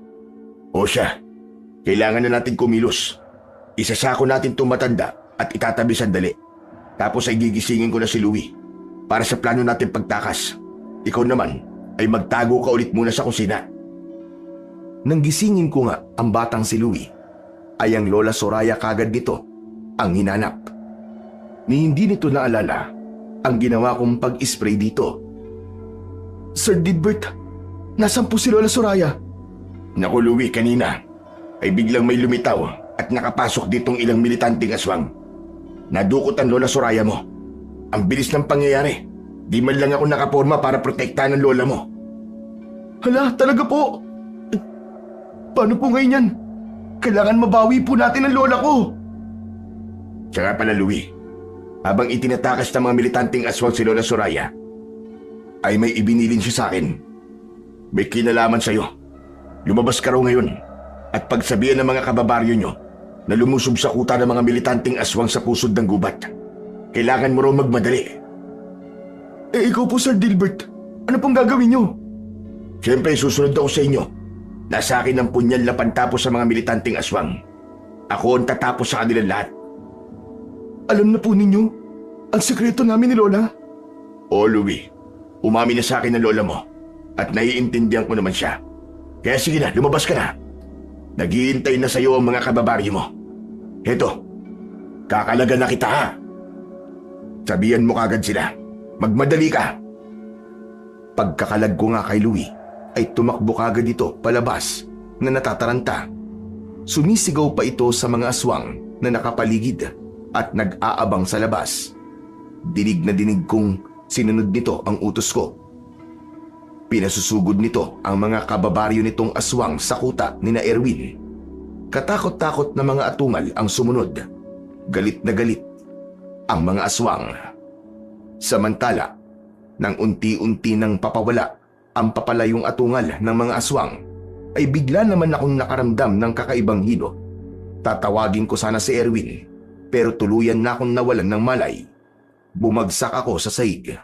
O siya, kailangan na natin kumilos. Isasako natin itong matanda at itatabi sandali. Tapos ay gigisingin ko na si Louie para sa plano natin pagtakas. Ikaw naman ay magtago ka ulit muna sa kusina. Nang gisingin ko nga ang batang si Louie, ay ang Lola Soraya kagad nito ang hinanap. Ni hindi nito naalala ang ginawa kong pag-spray dito. Sir Dilbert, nasan po si Lola Soraya? Naku Louie, kanina ay biglang may lumitaw at nakapasok ditong ilang militanteng aswang. Nadukot ang Lola Soraya mo. Ang bilis ng pangyayari. Di man lang ako nakaporma para protektahan ng lola mo. Hala, talaga po? Paano po ngayon yan? Kailangan mabawi po natin ang lola ko. Tsaka pala Louie, habang itinatakas ng mga militanteng aswang si Lola Soraya, ay may ibinilin siya sa akin. May kinalaman sa'yo. Lumabas ka raw ngayon at pagsabihan ng mga kababaryo nyo na lumusob sa kuta ng mga militanteng aswang sa pusod ng gubat. Kailangan mo raw magmadali. Ikaw po, Sir Dilbert. Ano pong gagawin nyo? Siyempre, susunod ako sa inyo. Nasa akin ang punyal na pantapos sa mga militanteng aswang. Ako ang tatapos sa kanilang lahat. Alam na po ninyo ang sekreto namin ni Lola. Oo, Louie. Umamin na sa akin ng lola mo at naiintindihan ko naman siya. Kaya sige na, lumabas ka na. Naghihintay na sa'yo ang mga kababaryo mo. Heto, kakalaga na kita ha. Sabihan mo kagad sila. Magmadali ka. Pagkakalag ko nga kay Louie, ay tumakbo kagad ito palabas na natataranta. Sumisigaw pa ito sa mga aswang na nakapaligid at nag-aabang sa labas. Dinig na dinig kong sinunod nito ang utos ko. Pinasusugod nito ang mga kababaryo nitong aswang sa kuta ni na Erwin. Katakot-takot na mga atungal ang sumunod. Galit na galit ang mga aswang. Samantala, nang unti-unti nang papawala ang papalayong atungal ng mga aswang, ay bigla naman akong nakaramdam ng kakaibang hilo. Tatawagin ko sana si Erwin, pero tuluyan na akong nawalan ng malay. Bumagsak ako sa sahig.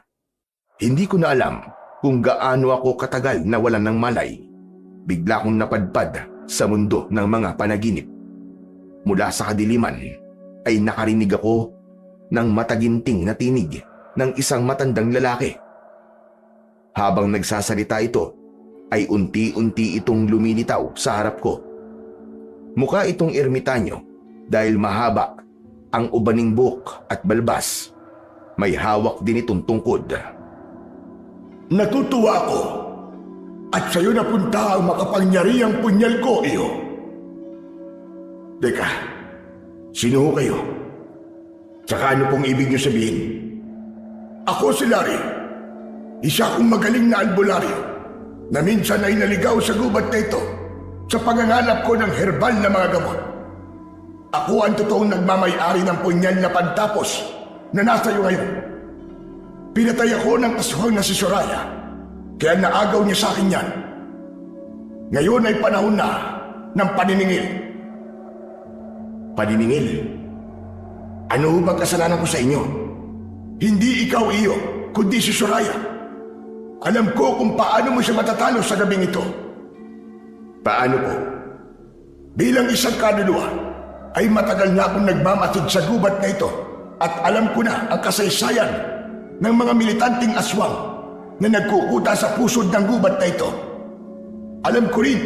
Hindi ko na alam kung gaano ako katagal nawalan ng malay. Bigla akong napadpad sa mundo ng mga panaginip. Mula sa kadiliman ay nakarinig ako ng mataginting na tinig ng isang matandang lalaki. Habang nagsasalita ito, ay unti-unti itong lumilitaw sa harap ko. Mukha itong ermitanyo dahil mahaba ang ubaning buhok at balbas. May hawak din itong tungkod. Natutuwa ako at sa'yo napunta ang makapangyarihang punyal ko, iyo. Teka, sino ho kayo? Tsaka ano pong ibig niyo sabihin? Ako si Larry. Isa akong magaling na albularyo na minsan ay naligaw sa gubat na ito sa paghanganap ko ng herbal na mga gamot. Ako ang totoong nagmamay-ari ng punyal na pantapos na nasa iyo ngayon. Pinatay ako ng aswang na si Soraya, kaya naagaw niya sa akin yan. Ngayon ay panahon na ng paniningil. Paniningil? Ano ho bang kasalanan ko sa inyo? Hindi ikaw iyo, kundi si Soraya. Alam ko kung paano mo siya matatalo sa gabing ito. Paano po? Bilang isang kaluluwa, ay matagal na akong nagmamatid sa gubat na ito at alam ko na ang kasaysayan ng mga militanteng aswang na nagkukuta sa pusod ng gubat na ito. Alam ko rin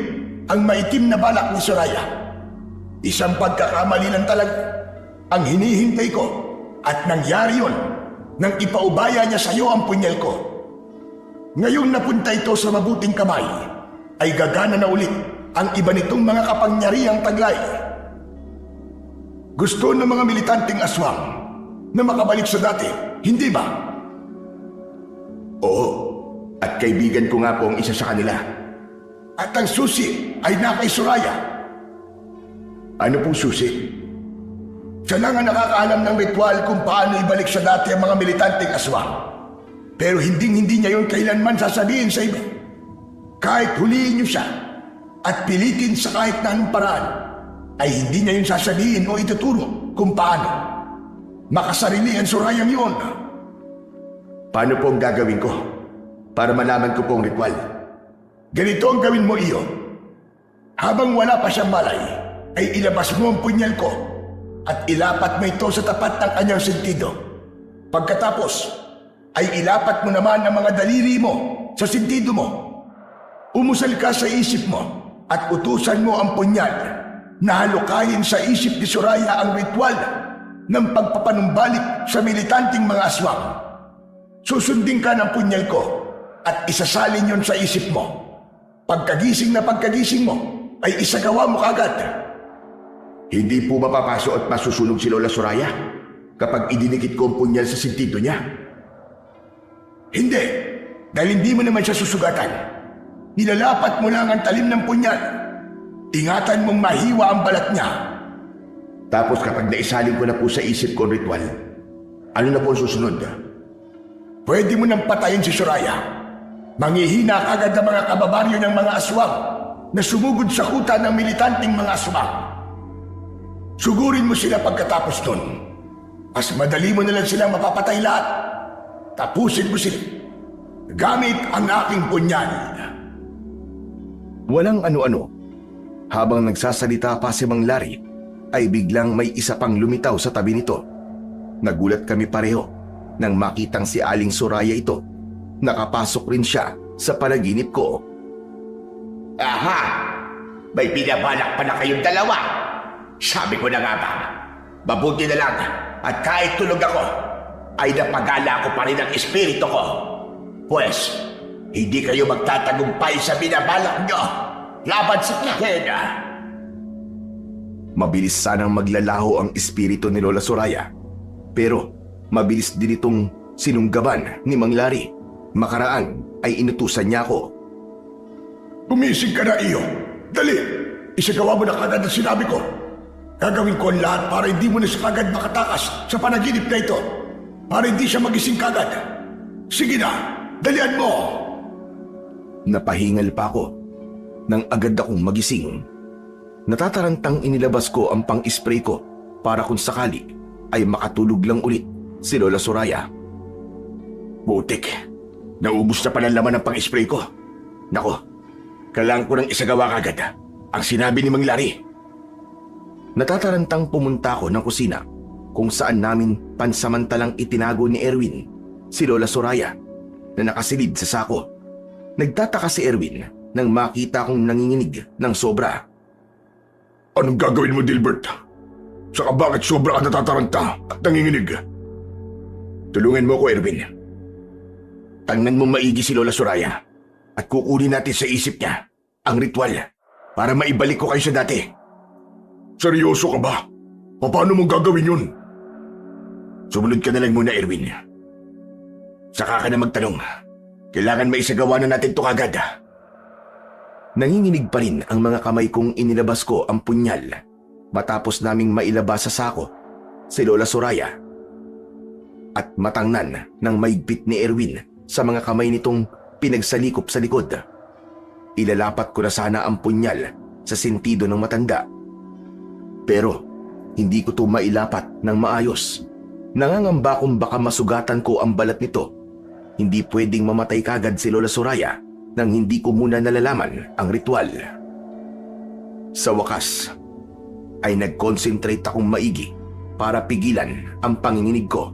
ang maitim na balak ni Soraya. Isang pagkakamali lang talaga ang hinihintay ko at nangyari yon nang ipaubaya niya sa iyo ang punyal ko. Ngayong napunta ito sa mabuting kamay, ay gagana na ulit ang iba nitong mga kapangyarihang taglay. Gusto ng mga militanteng aswang na makabalik sa dati, hindi ba? Oo, at kaibigan ko nga po ang isa sa kanila. At ang susi ay nakay Soraya. Ano pong susi? Siya lang ang nakakaalam ng ritual kung paano ibalik sa dati ang mga militanteng aswang. Pero hindi niya yun kailanman sasabihin sa iba. Kahit huliin niyo siya at pilitin sa kahit na anong paraan, ay hindi niya yun sasabihin o ituturo kung paano. Makasarili ang Sorayang yun. Paano po ang gagawin ko para malaman ko po ang ritual? Ganito ang gawin mo, Iyo. Habang wala pa siyang malay, ay ilabas mo ang punyal ko at ilapat mo ito sa tapat ng kanyang sentido. Pagkatapos, ay ilapat mo naman ang mga daliri mo sa sentido mo. Umusal ka sa isip mo at utusan mo ang punyal na halukayin sa isip ni Soraya ang ritual ng pagpapanumbalik sa militanteng mga aswang. Susundin ka ng punyal ko at isasalin yon sa isip mo. Pagkagising mo, ay isagawa mo kagad. Hindi po mapapaso at masusunog si Lola Soraya kapag idinikit ko ang punyal sa sentido niya? Hindi, dahil hindi mo naman siya susugatan. Nilalapat mo lang ang talim ng punyal. Ingatan mong mahiwa ang balat niya. Tapos kapag naisalin ko na po sa isip ko ang ritual, ano na po ang susunod? Pwede mo nang patayin si Soraya. Manghihina kagad ang mga kababaryo ng mga aswang na sumugod sa kuta ng militanteng mga aswang. Sugurin mo sila pagkatapos nun. Mas madali mo na lang silang mapapatay lahat. Tapusin mo sila gamit ang aking punyal. Walang ano-ano. Habang nagsasalita pa si Mang Larry, ay biglang may isa pang lumitaw sa tabi nito. Nagulat kami pareho nang makitang si Aling Soraya ito. Nakapasok rin siya sa panaginip ko. Aha! May binabalak pa na kayong dalawa. Sabi ko na nga ba, mabuti na lang at kahit tulog ako, ay napagala ko pa rin ang espiritu ko. Pues, hindi kayo magtatagumpay sa binabalak nyo laban sa akin. Mabilis sanang maglalaho ang espiritu ni Lola Soraya. Pero mabilis din itong sinunggaban ni Mang Larry. Makaraan ay inutusan niya ako. Gumising ka na, Iyo. Dali, isagawa mo na kagad ang sinabi ko. Gagawin ko ang lahat para hindi mo na siya kagad makatakas sa panaginip na ito. Para hindi siya magising kagad. Sige na, dalian mo! Napahingal pa ako nang agad akong magising. Natatarantang inilabas ko ang pang-spray ko para kung sakali ay makatulog lang ulit si Lola Soraya. Butik, naubos na pala laman ng pang-spray ko. Nako, kailangan ko nang isagawa kagad ang sinabi ni Mang Larry. Natatarantang pumunta ako ng kusina kung saan namin pansamantalang itinago ni Erwin si Lola Soraya na nakasilid sa sako. Nagtataka si Erwin nang makita kong nanginginig ng sobra. Anong gagawin mo, Dilbert? Saka bakit sobra ka natataranta at nanginginig? Tulungan mo ko, Erwin. Tangnan mo maigi si Lola Soraya at kukunin natin sa isip niya ang ritual para maibalik ko kayo sa dati. Seryoso ka ba? Paano mo gagawin yun? Sumunod ka na lang muna, Erwin. Saka ka na magtanong. Kailangan maisagawa na natin ito kagad. Nanginginig pa rin ang mga kamay kong inilabas ko ang punyal matapos naming mailabas sa sako si Lola Soraya. At matangnan ng maigpit ni Erwin sa mga kamay nitong pinagsalikop sa likod. Ilalapat ko na sana ang punyal sa sentido ng matanda. Pero hindi ko ito mailapat ng maayos. Nangangamba kung baka masugatan ko ang balat nito. Hindi pwedeng mamatay kagad si Lola Soraya nang hindi ko muna nalalaman ang ritual. Sa wakas, ay nag-concentrate akong maigi para pigilan ang panginginig ko.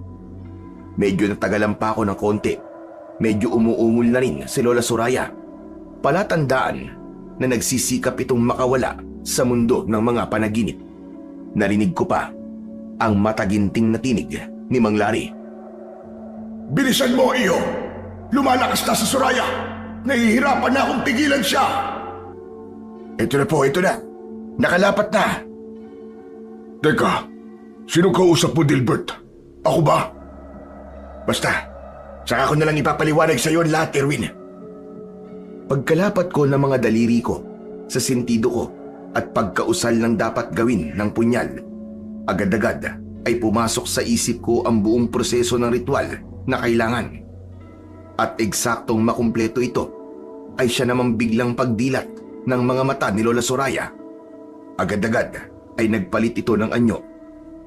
Medyo natagalan pa ako ng konti. Medyo umuungol na rin si Lola Soraya. Palatandaan na nagsisikap itong makawala sa mundo ng mga panaginip. Narinig ko pa ang mataginting na tinig ni Mang Larry. Bilisan mo, Iho! Lumalakas na sa Soraya! Nahihirapan na akong pigilan siya! Ito na po, ito na. Nakalapat na. Teka, sino kausap mo, Dilbert? Ako ba? Basta, saka ko na lang ipapaliwanag sa iyo ang lahat, Erwin. Pagkalapat ko ng mga daliri ko sa sentido ko at pagkausal ng dapat gawin ng punyal, agad-agad ay pumasok sa isip ko ang buong proseso ng ritual na kailangan. At eksaktong makumpleto ito ay siya namang biglang pagdilat ng mga mata ni Lola Soraya. Agad-agad ay nagpalit ito ng anyo,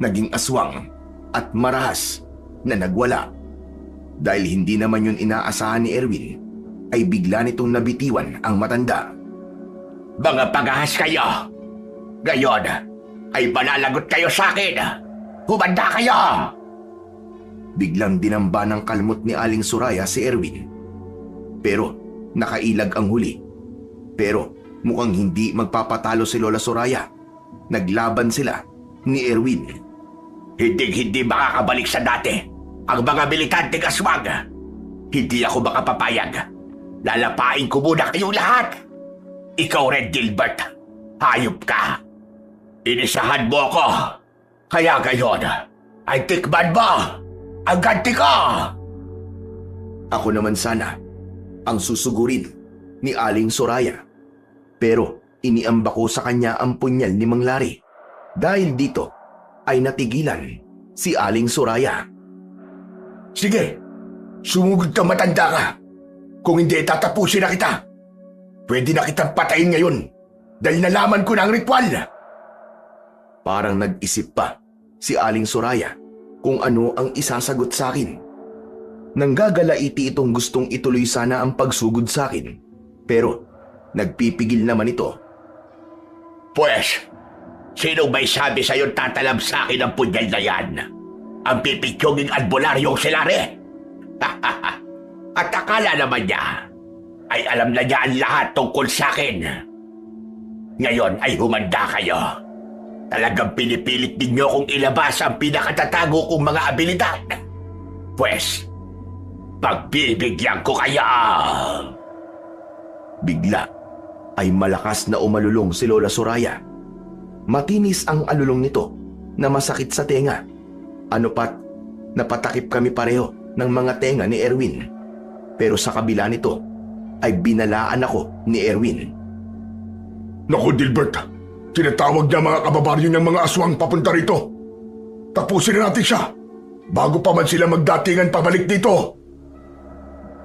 naging aswang at marahas na nagwala. Dahil hindi naman yun inaasahan ni Erwin, ay bigla nitong nabitiwan ang matanda. Mga pagahas kayo! Gayon, ay manalagot kayo sa akin! Humanda kayo! Biglang dinamba ng kalmot ni Aling Soraya si Erwin. Pero nakailag ang huli. Pero mukhang hindi magpapatalo si Lola Soraya. Naglaban sila ni Erwin. Hindi makakabalik sa dati ang mga militanteng aswang. Hindi ako makapapayag. Lalapain ko muna kayong lahat. Ikaw rin, Dilbert. Hayop ka. Inisahan mo ako. Kaya gayon, ay tikman mo ang ganti ko. Ako naman sana ang susugurin ni Aling Soraya. Pero iniamba ko sa kanya ang punyal ni Mang Lari. Dahil dito ay natigilan si Aling Soraya. Sige, sumugod ka, matanda ka. Kung hindi, tatapusin na kita. Pwede na kitang patayin ngayon dahil nalaman ko na ang ritual. Parang nag-isip pa si Aling Soraya kung ano ang isasagot sa akin. Nanggagalaiti itong gustong ituloy sana ang pagsugod sa akin. Pero nagpipigil naman ito. Pues, sino may sabi sa'yo tatalab sa akin ang punyal na yan? Ang pipitsunging albularyong silari? At akala naman niya ay alam na niya ang lahat tungkol sa akin. Ngayon ay humanda kayo. Talagang pinipilit ninyo kong ilabas ang pinakatatago kong mga abilidad. Pues, pagbibigyan ko kayo. Bigla ay malakas na umalulong si Lola Soraya. Matinis ang alulong nito na masakit sa tenga. Ano pat, napatakip kami pareho ng mga tenga ni Erwin. Pero sa kabila nito ay binalaan ako ni Erwin. Naku, Dilbert, tinatawag niya mga kababaryo ng mga aswang papunta rito. Tapusin na natin siya bago pa man sila magdatingan pabalik dito.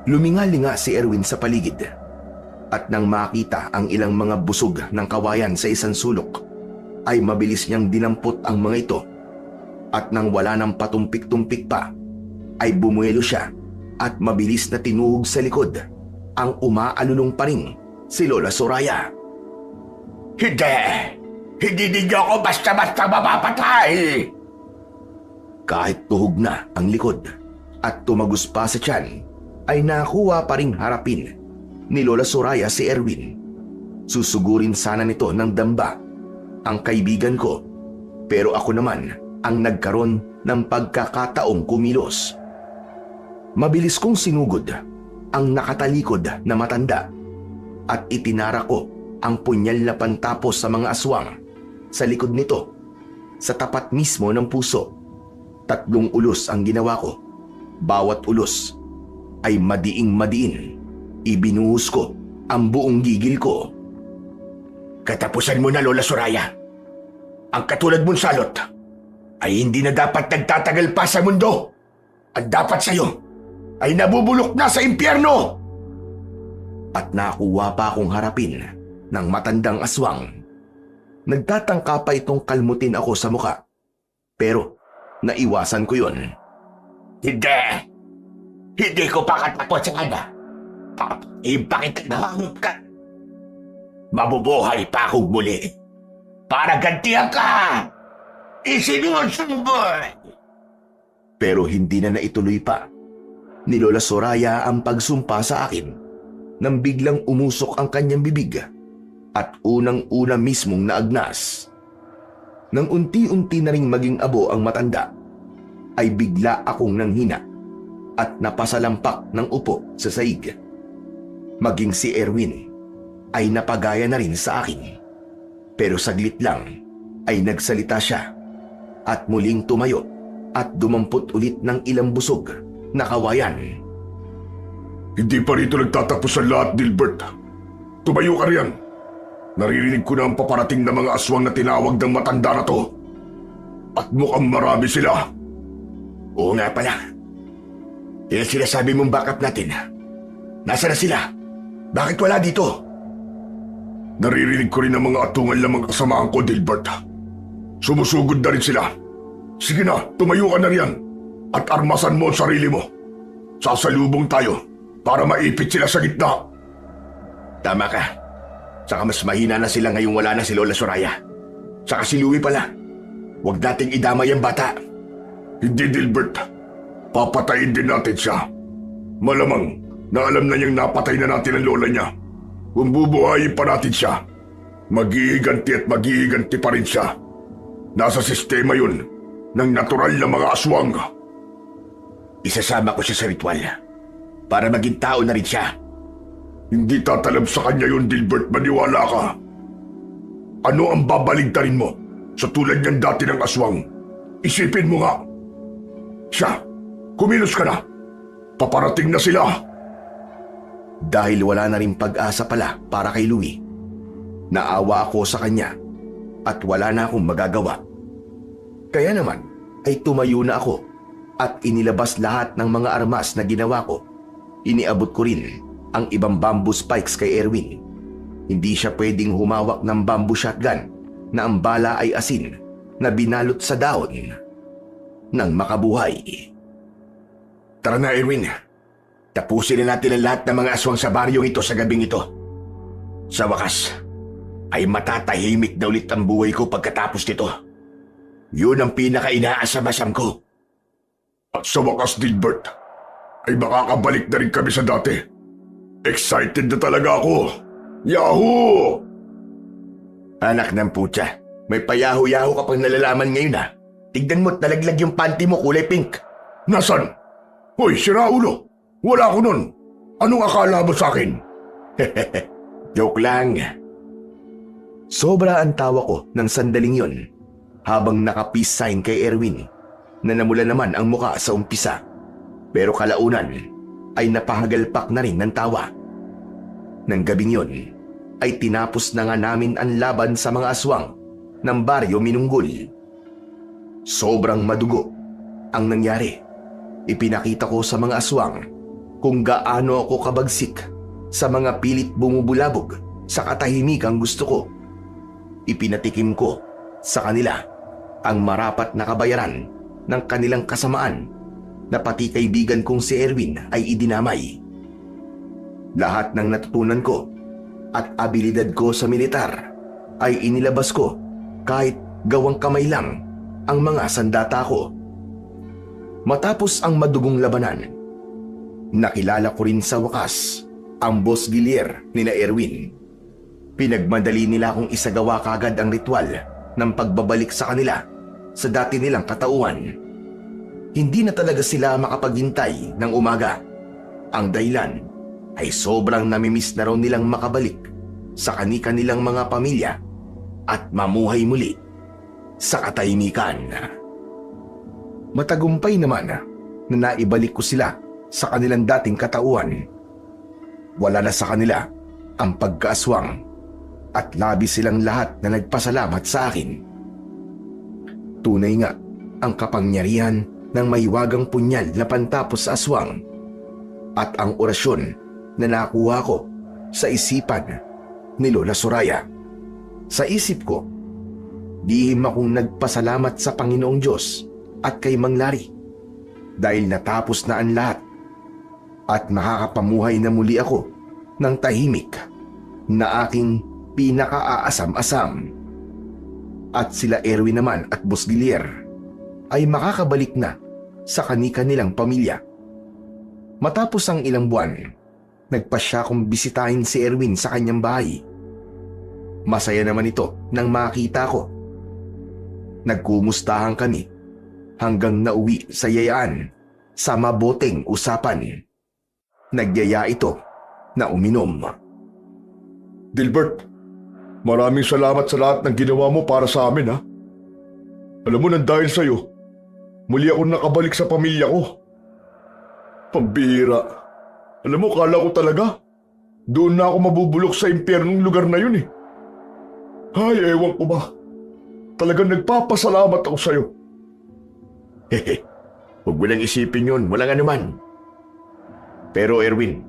Lumingalinga si Erwin sa paligid. At nang makita ang ilang mga busog ng kawayan sa isang sulok, ay mabilis niyang dinampot ang mga ito. At nang wala ng patumpik-tumpik pa, ay bumuelo siya at mabilis na tinuhog sa likod ang umaalulong pa rin si Lola Soraya. Hindi ninyo ako basta-basta mapapatay! Kahit tuhog na ang likod at tumagos pa sa tiyan, ay nakuha pa ring harapin ni Lola Soraya si Erwin. Susugurin sana nito ng damba ang kaibigan ko, pero ako naman ang nagkaroon ng pagkakataong kumilos. Mabilis kong sinugod ang nakatalikod na matanda at itinara ko ang punyal na pantapos sa mga aswang sa likod nito, sa tapat mismo ng puso. 3 ulos ang ginawa ko. Bawat ulos ay madiing-madiin. Ibinuhos ko ang buong gigil ko. Katapusan mo na, Lola Soraya. Ang katulad mong salot ay hindi na dapat nagtatagal pa sa mundo. Ang dapat sa'yo ay nabubulok na sa impyerno. At nakuha pa akong harapin ng matandang aswang. Nagtatangka pa itong kalmutin ako sa muka. Pero naiwasan ko yun. Hindi ko pa katapusan. Bakit nahangap ka? Mabubuhay pa akong muli para gantihan ka. Isinusuboy! Pero hindi na naituloy pa ni Lola Soraya ang pagsumpa sa akin nang biglang umusok ang kanyang bibig at unang-una mismong naagnas. Nang unti-unti na ring maging abo ang matanda, ay bigla akong nanghina at napasalampak ng upo sa saig. Maging si Erwin ay napagaya na rin sa akin. Pero saglit lang ay nagsalita siya at muling tumayo at dumampot ulit ng ilang busog na kawayan. Hindi pa rito nagtatapos ang lahat, Dilbert. Tumayo ka riyan. Naririnig ko na ang paparating na mga aswang na tinawag ng matanda na to. At mukhang marami sila. Oo nga pala. Yan ang sinasabi mong backup natin. Nasaan na sila? Bakit wala dito? Naririnig ko rin ang mga atungal ng mga kasamahan ko, Dilbert. Sumusugod na rin sila. Sige na, tumayo ka na riyan. At armasan mo ang sarili mo. Sasalubong tayo para maipit sila sa gitna. Tama ka. Saka mas mahina na sila ngayong wala na si Lola Soraya. Saka si Louie pala. Huwag nating idamay ang bata. Hindi, Dilbert. Papatayin din natin siya. Malamang na alam na niyang napatay na natin ang lola niya. Kung bubuhayin pa natin siya, mag-iiganti at mag-iiganti pa rin siya. Nasa sistema yun ng natural na mga aswang. Isasama ko siya sa ritual para maging tao na rin siya. Hindi tatalab sa kanya yun, Dilbert. Maniwala ka. Ano ang babaligtarin mo sa tulad niyan dati ng aswang? Isipin mo nga. Siya, kumilos ka na. Paparating na sila. Dahil wala na rin pag-asa pala para kay Louie, naawa ako sa kanya at wala na akong magagawa. Kaya naman ay tumayo na ako at inilabas lahat ng mga armas na ginawa ko. Iniabot ko rin ang ibang bamboo spikes kay Erwin. Hindi siya pwedeng humawak ng bamboo shotgun na ang bala ay asin na binalot sa dahon ng makabuhay. Tara na, Erwin. Tapusin na natin ang lahat ng mga aswang sa baryong ito sa gabing ito. Sa wakas, ay matatahimik na ulit ang buhay ko pagkatapos nito. Yun ang pinaka-inaasam-asam ko. At sa wakas, Dilbert, ay makakabalik na rin kami sa dati. Excited na talaga ako. Yahoo! Anak ng putya, may payaho-yaho ka pang nalalaman ngayon ha. Tignan mo't nalaglag yung panty mo kulay pink. Nasaan? Hoy, sira ulo! Wala ko nun! Anong akala mo sa akin? Joke lang. Sobra ang tawa ko ng sandaling yon habang naka-peace sign kay Erwin na namula naman ang muka sa umpisa. Pero kalaunan ay napahagalpak na rin ng tawa. Nang gabing yon ay tinapos na nga namin ang laban sa mga aswang ng baryo Minunggol. Sobrang madugo ang nangyari. Ipinakita ko sa mga aswang kung gaano ako kabagsik sa mga pilit bumubulabog sa katahimikang gusto ko. Ipinatikim ko sa kanila ang marapat na kabayaran ng kanilang kasamaan na pati kaibigan kong si Erwin ay idinamay. Lahat ng natutunan ko at abilidad ko sa militar ay inilabas ko kahit gawang kamay lang ang mga sandata ko. Matapos ang madugong labanan, nakilala ko rin sa wakas ang Boss Gilier nila Erwin. Pinagmadali nila akong isagawa kagad ang ritual ng pagbabalik sa kanila sa dati nilang katauhan. Hindi na talaga sila makapaghintay ng umaga. Ang dahilan ay sobrang namimiss na raw nilang makabalik sa kani-kanilang mga pamilya at mamuhay muli sa katahimikan. Matagumpay naman na naibalik ko sila sa kanilang dating katauhan. Wala na sa kanila ang pagkaaswang at labis silang lahat na nagpasalamat sa akin. Tunay nga ang kapangyarihan ng maiwagang punyal na pantapos sa aswang at ang orasyon na nakuha ko sa isipan ni Lola Soraya. Sa isip ko, lihim akong nagpasalamat sa Panginoong Diyos at kay Mang Larry dahil natapos na ang lahat at makakapamuhay na muli ako ng tahimik na aking pinaka-aasam-asam. At sila Erwin naman at Boss Gilier ay makakabalik na sa kani-kanilang pamilya. Matapos ang ilang buwan, nagpasya kong bisitahin si Erwin sa kanyang bahay. Masaya naman ito nang makita ko. Nagkumustahan kami hanggang nauwi sa yayaan sa mabuting usapan. Nagyaya ito na uminom. Dilbert, maraming salamat sa lahat ng ginawa mo para sa amin, ha? Alam mo, nang dahil sa'yo, muli ako nakabalik sa pamilya ko. Pambihira. Alam mo, kala ko talaga, doon na ako mabubulok sa impyernong lugar na yun, eh. Ay, ewan ko ba. Talagang nagpapasalamat ako sa'yo. Hehe, huwag mo lang isipin yun, walang anuman. Pero Erwin,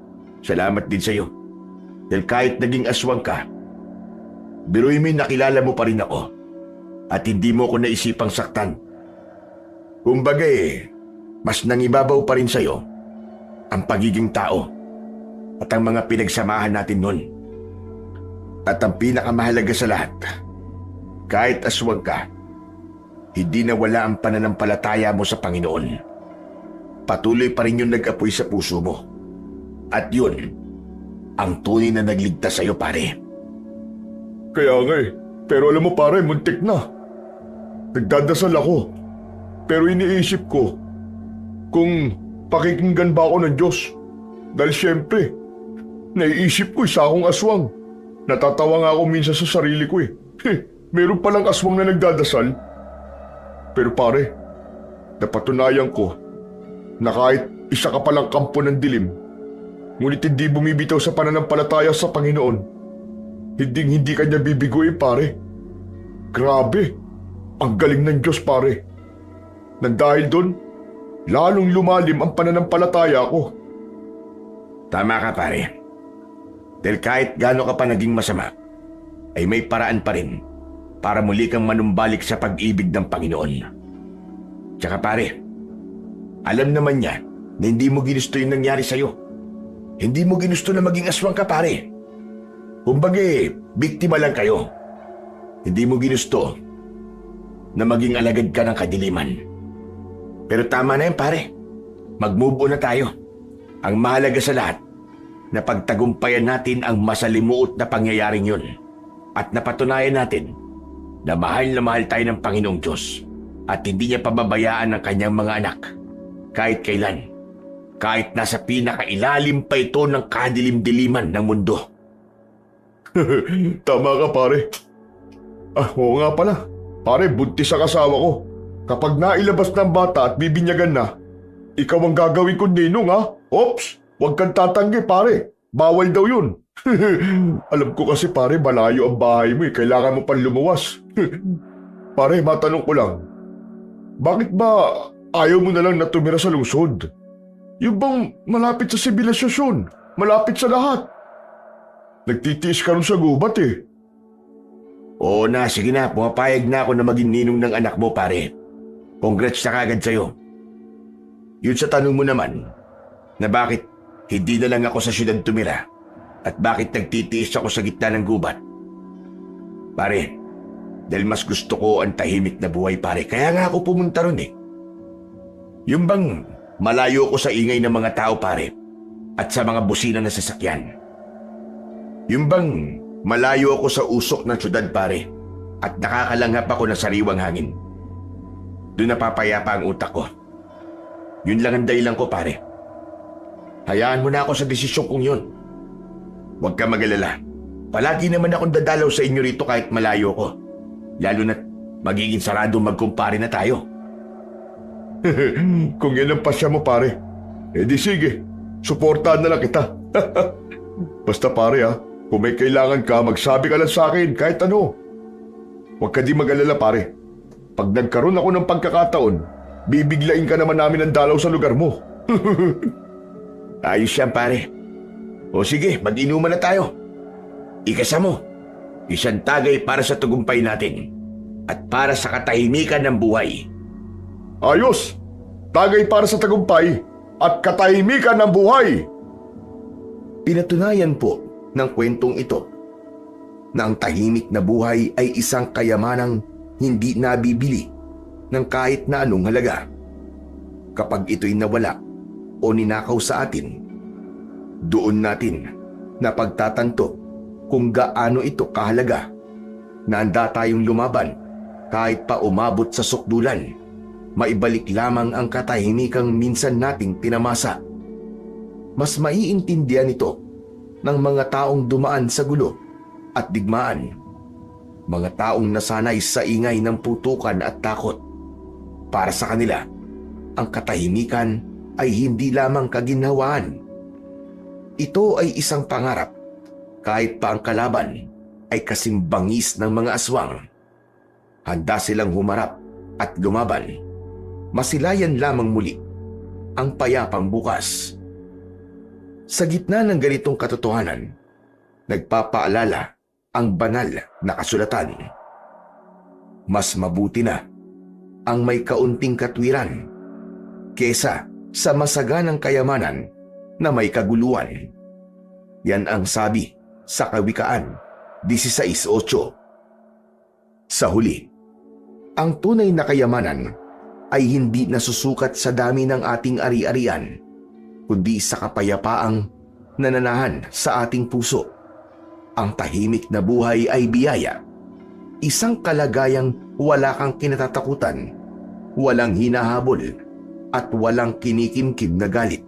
salamat din sa'yo. Dahil kahit naging aswang ka, biruin mo nakilala mo pa rin ako. At hindi mo ko naisipang saktan. Kumbaga mas nangibabaw pa rin sa'yo ang pagiging tao at ang mga pinagsamahan natin nun. At ang pinakamahalaga sa lahat, kahit aswang ka, hindi nawala ang pananampalataya mo sa Panginoon. Patuloy pa rin yung nag-apoy sa puso mo. At yun, ang tunay na nagligtas sa'yo, pare. Kaya nga pero alam mo pare, muntik na. Nagdadasal ako, pero iniisip ko kung pakikinggan ba ako ng Diyos. Dahil siyempre, naiisip ko isa akong aswang. Natatawa nga ako minsan sa sarili ko . Meron palang aswang na nagdadasal. Pero pare, napatunayan ko na kahit isa ka palang kampo ng dilim, ngunit hindi bumibitaw sa pananampalataya sa Panginoon, hindi ka niya bibiguin, pare. Grabe, ang galing ng Diyos, pare. Nang dahil doon, lalong lumalim ang pananampalataya ko. Tama ka, pare. Dahil kahit gaano ka pa naging masama, ay may paraan pa rin para muli kang manumbalik sa pag-ibig ng Panginoon. Tsaka pare, alam naman niya na hindi mo ginusto yung nangyari sa'yo. Hindi mo ginusto na maging aswang ka, pare. Kumbaga, biktima lang kayo. Hindi mo ginusto na maging alagad ka ng kadiliman. Pero tama na yan, pare. Mag-move on na tayo. Ang mahalaga sa lahat, na pagtagumpayan natin ang masalimuot na pangyayaring yun at napatunayan natin na mahal tayo ng Panginoong Diyos at hindi niya pababayaan ang kanyang mga anak kahit kailan, kahit nasa pinakailalim pa ito ng kadilim-diliman ng mundo. Tama ka, pare. Oo nga pala. Pare, buntis ang asawa ko. Kapag nailabas ng bata at bibinyagan na, ikaw ang gagawin kong ninong, ha? Ops! Huwag kang tatanggi, pare. Bawal daw yun. Alam ko kasi, pare, malayo ang bahay mo . Kailangan mo pang lumuwas. Pare, matanong ko lang. Bakit ba ayaw mo na lang na tumira sa lungsod? Yung bang malapit sa sibilisasyon, malapit sa lahat. Nagtitiis ka rin sa gubat . Oo na, sige na, pumapayag na ako na maging ninong ng anak mo, pare. Congrats na kagad sa'yo. Yun sa tanong mo naman, na bakit hindi na lang ako sa syudad tumira at bakit nagtitiis ako sa gitna ng gubat. Pare, dahil mas gusto ko ang tahimik na buhay, pare. Kaya nga ako pumunta ron . Yung bang malayo ko sa ingay ng mga tao, pare, at sa mga busina na sasakyan. Yung bang malayo ako sa usok ng syudad, pare, at nakakalanghap ako ng sariwang hangin. Doon napapayapa ang utak ko. Yun lang ang dahilan ko, pare. Hayaan mo na ako sa desisyon kong yun. Huwag ka mag-alala. Palagi naman akong dadalaw sa inyo rito kahit malayo ko. Lalo na't magiging sarado magkumpare na tayo. Kung yan ang pasya mo, pare, di sige, suportahan na lang kita. Basta pare, kung may kailangan ka, magsabi ka lang sa akin kahit ano. Huwag ka di mag-alala, pare. Pag nagkaroon ako ng pagkakataon, bibiglain ka naman namin ng dalaw sa lugar mo. Ayos yan, pare. O sige, mag-inuman na tayo. Ikasa mo, isang tagay para sa tagumpay natin at para sa katahimikan ng buhay. Ayos! Tagay para sa tagumpay at katahimikan ng buhay! Pinatunayan po ng kwentong ito na ang tahimik na buhay ay isang kayamanang hindi nabibili ng kahit na anong halaga. Kapag ito'y nawala o ninakaw sa atin, doon natin napagtatanto kung gaano ito kahalaga na handa tayong lumaban kahit pa umabot sa sukdulan maibalik lamang ang katahimikang minsan nating tinamasa. Mas maiintindihan ito ng mga taong dumaan sa gulo at digmaan. Mga taong nasanay sa ingay ng putukan at takot. Para sa kanila, ang katahimikan ay hindi lamang kaginhawaan. Ito ay isang pangarap, kahit pa ang kalaban ay kasing bangis ng mga aswang. Handa silang humarap at lumaban. Masilayan lamang muli ang payapang bukas. Sa gitna ng ganitong katotohanan, nagpapaalala ang banal na kasulatan. Mas mabuti na ang may kaunting katwiran kesa sa masaganang kayamanan na may kaguluhan. Yan ang sabi sa Kawikaan 16:8. Sa huli, ang tunay na kayamanan ay hindi nasusukat sa dami ng ating ari-arian, kundi sa kapayapaang nananahan sa ating puso. Ang tahimik na buhay ay biyaya, isang kalagayang wala kang kinatatakutan, walang hinahabol, at walang kinikimkim na galit.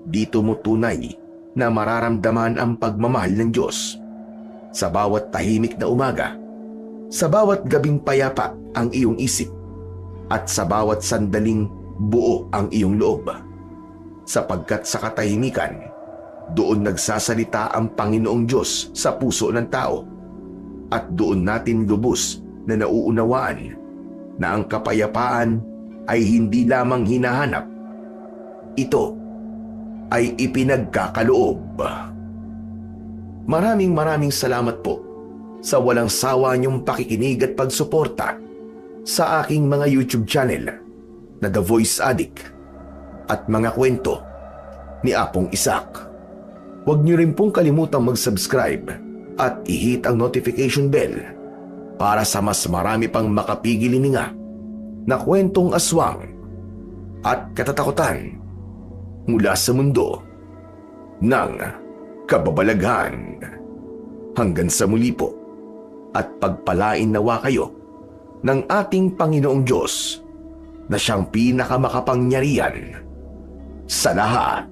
Dito mo tunay na mararamdaman ang pagmamahal ng Diyos. Sa bawat tahimik na umaga, sa bawat gabing payapa ang iyong isip, at sa bawat sandaling buo ang iyong loob. Sapagkat sa katahimikan, doon nagsasalita ang Panginoong Diyos sa puso ng tao, at doon natin lubos na nauunawaan na ang kapayapaan ay hindi lamang hinahanap. Ito ay ipinagkakaloob. Maraming salamat po sa walang sawa niyong pakikinig at pagsuporta sa aking mga YouTube channel na The Voice Addict at mga kwento ni Apong Isaac. Huwag niyo rin pong kalimutang mag-subscribe at i-hit ang notification bell para sa mas marami pang makapigil-hininga na kwentong aswang at katatakutan mula sa mundo ng kababalaghan. Hanggang sa muli po, at pagpalain nawa kayo ng ating Panginoong Diyos na siyang pinakamakapangyarihan sa lahat.